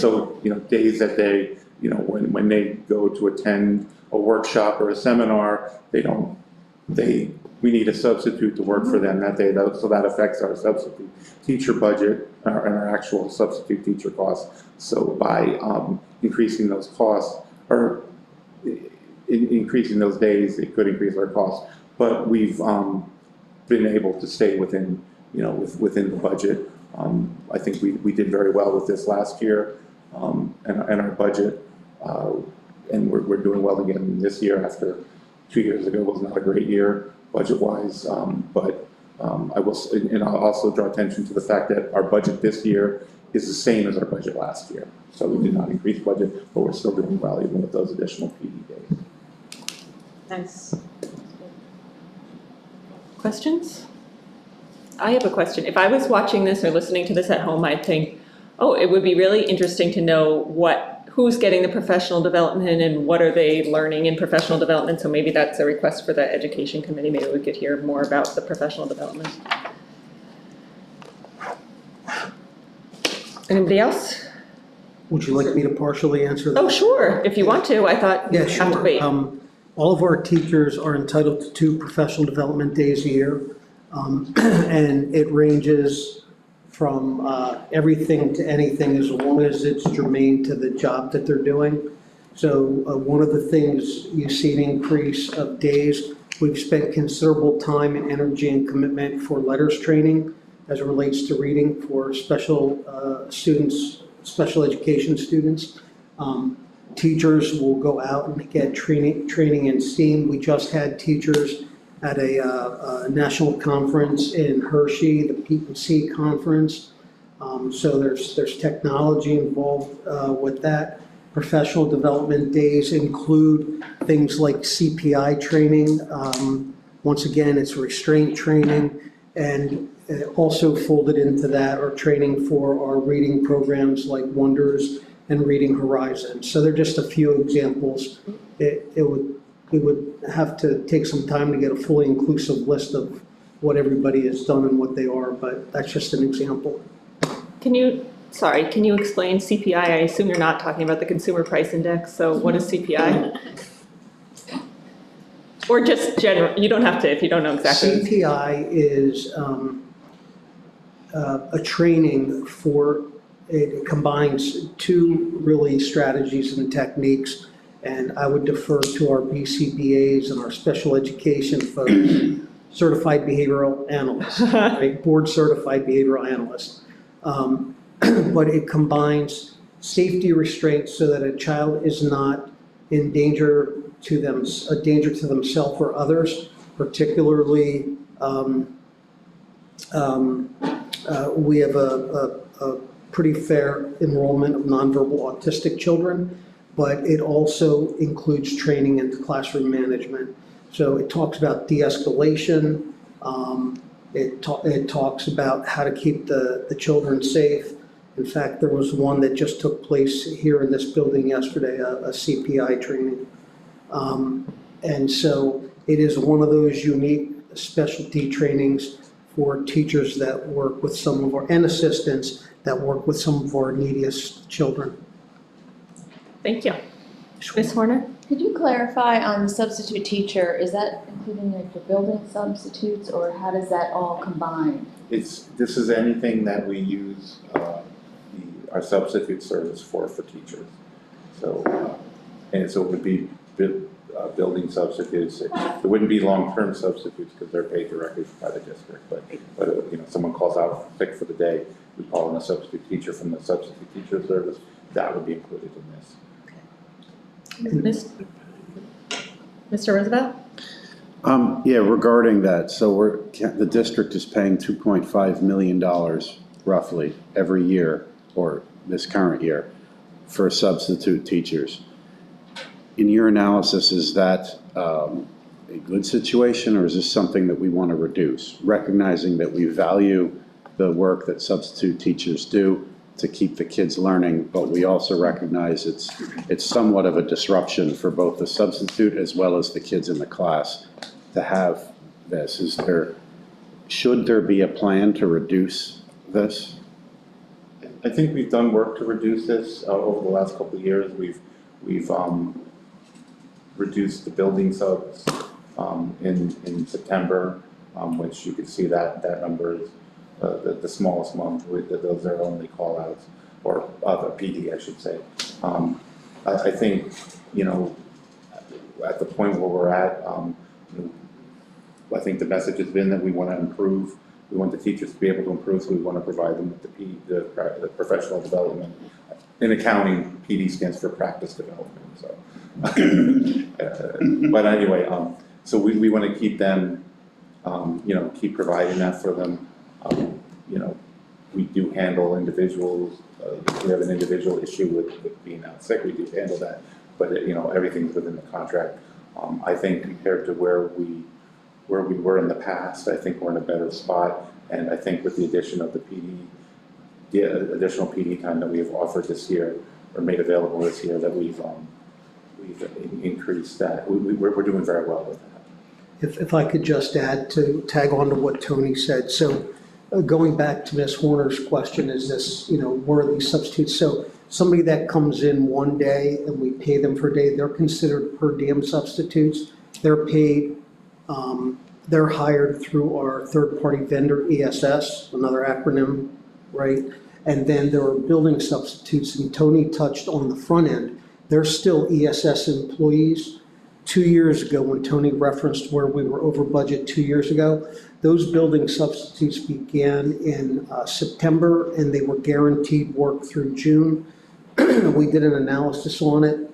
So, days that they, when they go to attend a workshop or a seminar, we need a substitute to work for them that day, so that affects our substitute teacher budget and our actual substitute teacher costs. So by increasing those costs, or increasing those days, it could increase our costs. But we've been able to stay within, within the budget. I think we did very well with this last year, and our budget, and we're doing well again this year after 2 years ago was not a great year budget-wise. But I will, and I'll also draw attention to the fact that our budget this year is the same as our budget last year. So we did not increase budget, but we're still doing well even with those additional PD days. Nice. Questions? I have a question. If I was watching this or listening to this at home, I'd think, oh, it would be really interesting to know who's getting the professional development and what are they learning in professional development. So maybe that's a request for the education committee. Maybe we could hear more about the professional development. Anybody else? Would you like me to partially answer that? Oh, sure. If you want to. I thought Yeah, you'd have to sure. wait. All of our teachers are entitled to 2 professional development days a year. And it ranges from everything to anything as long as it's germane to the job that they're doing. So one of the things you see an increase of days, we've spent considerable time and energy and commitment for letters training as it relates to reading for special students, special education students. Teachers will go out and get training in STEAM. We just had teachers at a national conference in Hershey, the P&C conference. So there's technology involved with that. Professional development days include things like CPI training. Once again, it's restraint training, and also folded into that are training for our reading programs like Wonders and Reading Horizon. So they're just a few examples. It would have to take some time to get a fully inclusive list of what everybody has done and what they are, but that's just an example. Can you explain CPI? I assume you're not talking about the Consumer Price Index, so what is CPI? Or just general, you don't have to if you don't know exactly. CPI is a training for, it combines 2 really strategies and techniques, and I would defer to our BCBAs and our special education folks, certified behavioral analysts, right? Board certified behavioral analysts. But it combines safety restraints so that a child is not in danger to themselves or others, particularly We have a pretty fair enrollment of nonverbal autistic children, but it also includes training into classroom management. So it talks about de-escalation. It talks about how to keep the children safe. In fact, there was one that just took place here in this building yesterday, a CPI training. And so it is one of those unique specialty trainings for teachers that work with some of our, and assistants that work with some of our neediest children. Thank you. Ms. Horner? Could you clarify on the substitute teacher, is that including like the building substitutes, or how does that all combine? This is anything that we use our substitute service for teachers. So, and so it would be building substitutes. It wouldn't be long-term substitutes because they're paid directly by the district, but you know, someone calls out sick for the day, we call in a substitute teacher from the substitute teacher service, that would be included in this. Mr. Roosevelt? Yeah, regarding that, so the district is paying $2.5 million roughly every year, or this current year, for substitute teachers. In your analysis, is that a good situation, or is this something that we want to reduce? Recognizing that we value the work that substitute teachers do to keep the kids learning, but we also recognize it's somewhat of a disruption for both the substitute as well as the kids in the class to have this. Should there be a plan to reduce this? I think we've done work to reduce this over the last couple of years. We've reduced the building subs in September, which you can see that number is the smallest month. Those are only call-outs, or the PD, I should say. I think, you know, at the point where we're at, I think the message has been that we want to improve. We want the teachers to be able to improve, so we want to provide them with the professional development. In accounting, PD stands for practice development. So, but anyway, so we want to keep them, you know, keep providing that for them. You know, we do handle individuals. If we have an individual issue with being out sick, we do handle that. But you know, everything's within the contract. I think compared to where we were in the past, I think we're in a better spot. And I think with the addition of the additional PD time that we have offered this year, or made available this year, that we've increased that. We're doing very well with that. If I could just tag on to what Tony said. So going back to Ms. Horner's question, is this, you know, were these substitutes? So somebody that comes in one day and we pay them for a day, they're considered per diem substitutes. They're paid, they're hired through our third-party vendor, ESS, another acronym, right? And then there are building substitutes, and Tony touched on the front end. They're still ESS employees. 2 years ago, when Tony referenced where we were over budget 2 years ago, those building substitutes began in September, and they were guaranteed work through June. We did an analysis on it,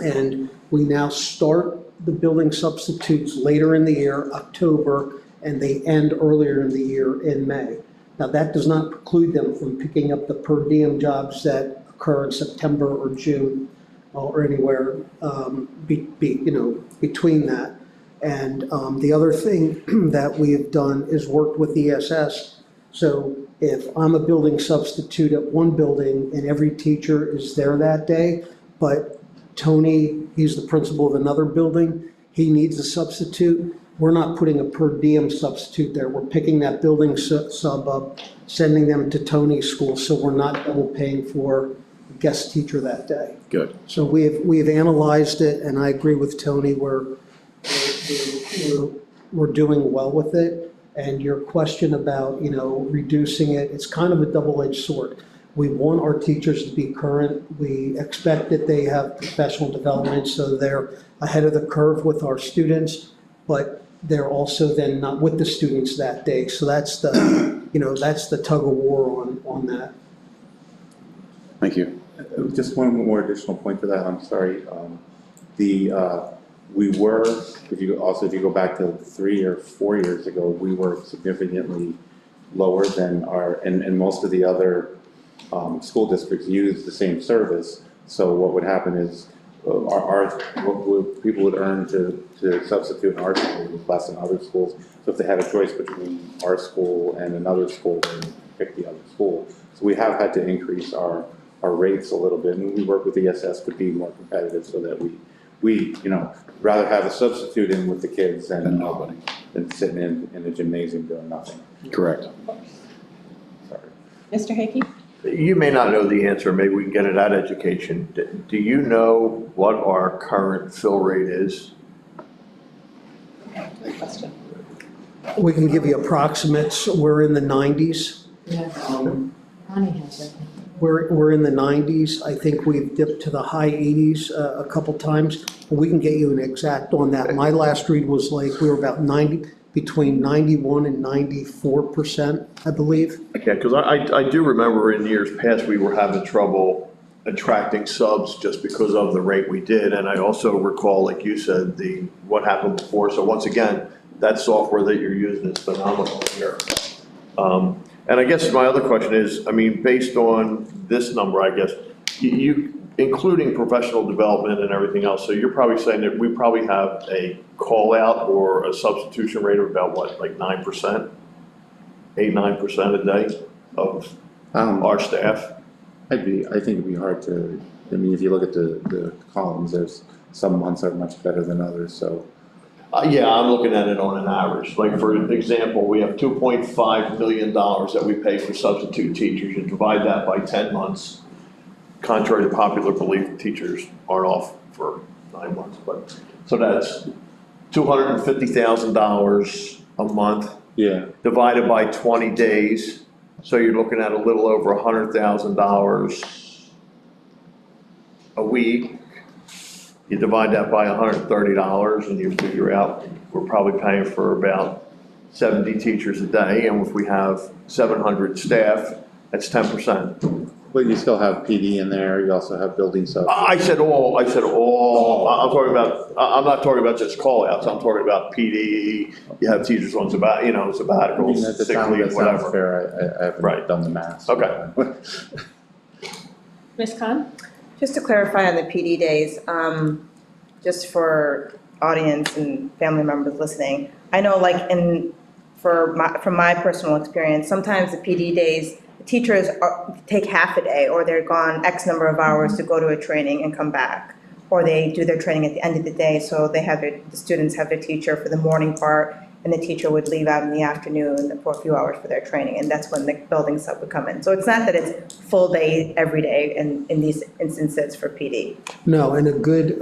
and we now start the building substitutes later in the year, October, and they end earlier in the year in May. Now, that does not preclude them from picking up the per diem jobs that occur in September or June, or anywhere between that. And the other thing that we have done is worked with ESS. So if I'm a building substitute at one building and every teacher is there that day, but Tony, he's the principal of another building, he needs a substitute, we're not putting a per diem substitute there. We're picking that building sub up, sending them to Tony's school, so we're not double paying for a guest teacher that day. Good. So we have analyzed it, and I agree with Tony, we're doing well with it. And your question about, you know, reducing it, it's kind of a double-edged sword. We want our teachers to be current. We expect that they have professional development, so they're ahead of the curve with our students, but they're also then not with the students that day. So that's the, you know, that's the tug of war on that. Thank you. Just one more additional point to that, I'm sorry. We were, if you go back to 3 or 4 years ago, we were significantly lower than and most of the other school districts use the same service. So what would happen is what people would earn to substitute in our school was less than other schools. So if they had a choice between our school and another school, they would pick the other school. So we have had to increase our rates a little bit, and we work with ESS to be more competitive so that we rather have a substitute in with the kids than sitting in a gymnasium doing nothing. Correct. Sorry. Mr. Hickey? You may not know the answer, maybe we can get it at education. Do you know what our current fill rate is? Good question. We can give you approximates. We're in the 90s. Connie has it. We're in the 90s. I think we've dipped to the high 80s a couple times. We can get you an exact on that. My last read was like we were about between 91 and 94%, I believe. Okay, because I do remember in years past, we were having trouble attracting subs just because of the rate we did. And I also recall, like you said, what happened before. So once again, that software that you're using is phenomenal here. And I guess my other question is, I mean, based on this number, I guess, you including professional development and everything else, so you're probably saying that we probably have a call out or a substitution rate of about what, like 9%? 8-9% a day of our staff? I think it'd be hard to, I mean, if you look at the columns, there's some months are much better than others, so. Yeah, I'm looking at it on an average. Like for example, we have $2.5 million that we pay for substitute teachers. You divide that by 10 months. Contrary to popular belief, teachers aren't off for 9 months, but, so that's $250,000 a month. Yeah. Divided by 20 days, so you're looking at a little over $100,000 a week. You divide that by $130 and you figure out we're probably paying for about 70 teachers a day, and if we have 700 staff, that's 10%. But you still have PD in there, you also have building subs. I said all, I'm not talking about just call outs, I'm talking about PD, you have teachers on sabbaticals, sick leave, That whatever. sounds fair, I haven't done the math. Okay. Ms. Khan? Just to clarify on the PD days, just for audience and family members listening, I know from my personal experience, sometimes the PD days, the teachers take half a day or they're gone X number of hours to go to a training and come back. Or they do their training at the end of the day, so the students have their teacher for the morning part and the teacher would leave out in the afternoon for a few hours for their training, and that's when the building sub would come in. So it's not that it's full day every day in these instances for PD. No, and a good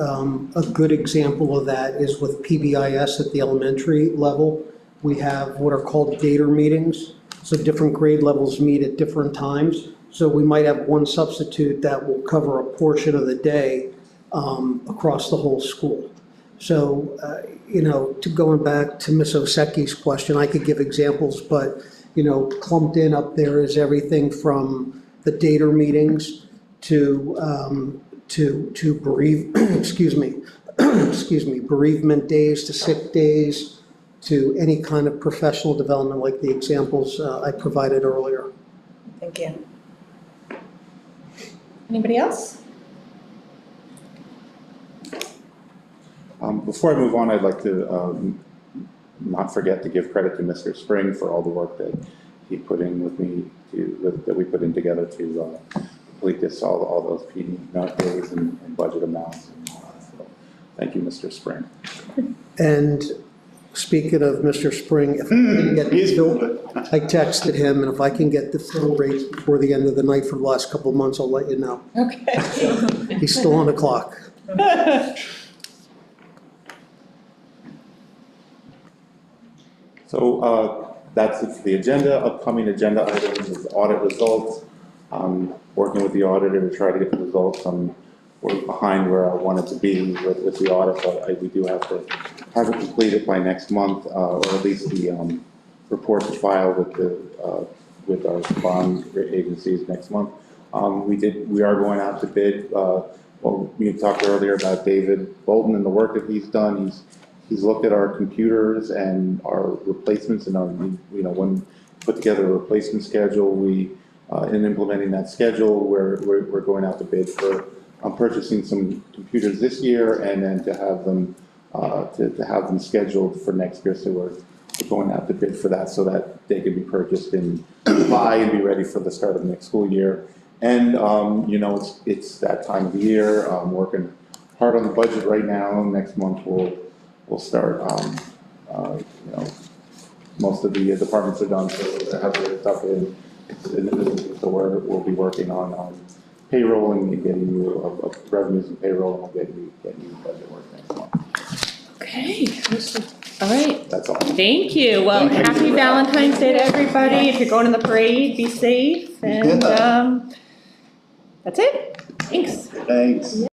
example of that is with PBIS at the elementary level. We have what are called dater meetings. So different grade levels meet at different times. So we might have one substitute that will cover a portion of the day across the whole school. So, to going back to Ms. Oseki's question, I could give examples, but, clumped in up there is everything from the dater meetings to bereavement days, to sick days, to any kind of professional development like the examples I provided earlier. Thank you. Anybody else? Before I move on, I'd like to not forget to give credit to Mr. Spring for all the work that he put in with me, that we put in together to complete this, all those PD days and budget amounts. So thank you, Mr. Spring. And speaking of Mr. Spring, if I can get the fill, I texted him, and if I can get the fill rates before the end of the night for the last couple of months, I'll let you know. Okay. He's still on the clock. So that's it for the agenda. Upcoming agenda items is audit results. Working with the auditor to try to get the results. We're behind where I wanted to be with the audit, but we do have to have it completed by next month, or at least the report to file with our bond agencies next month. We are going out to bid. We talked earlier about David Bolton and the work that he's done. He's looked at our computers and our replacements and when put together a replacement schedule. In implementing that schedule, we're going out to bid for purchasing some computers this year, and then to have them scheduled for next year. So we're going out to bid for that so that they can be purchased in July and be ready for the start of next school year. And it's that time of the year. Working hard on the budget right now. Next month we'll start. Most of the departments are done, so they have their stuff in. So we'll be working on payroll and getting you revenues and payroll, and we'll get you budget work next month. Okay, all right. That's all. Thank you. Well, Thank you. happy Valentine's Day to everybody. If you're going to the parade, be safe, and that's it. Thanks. Thanks.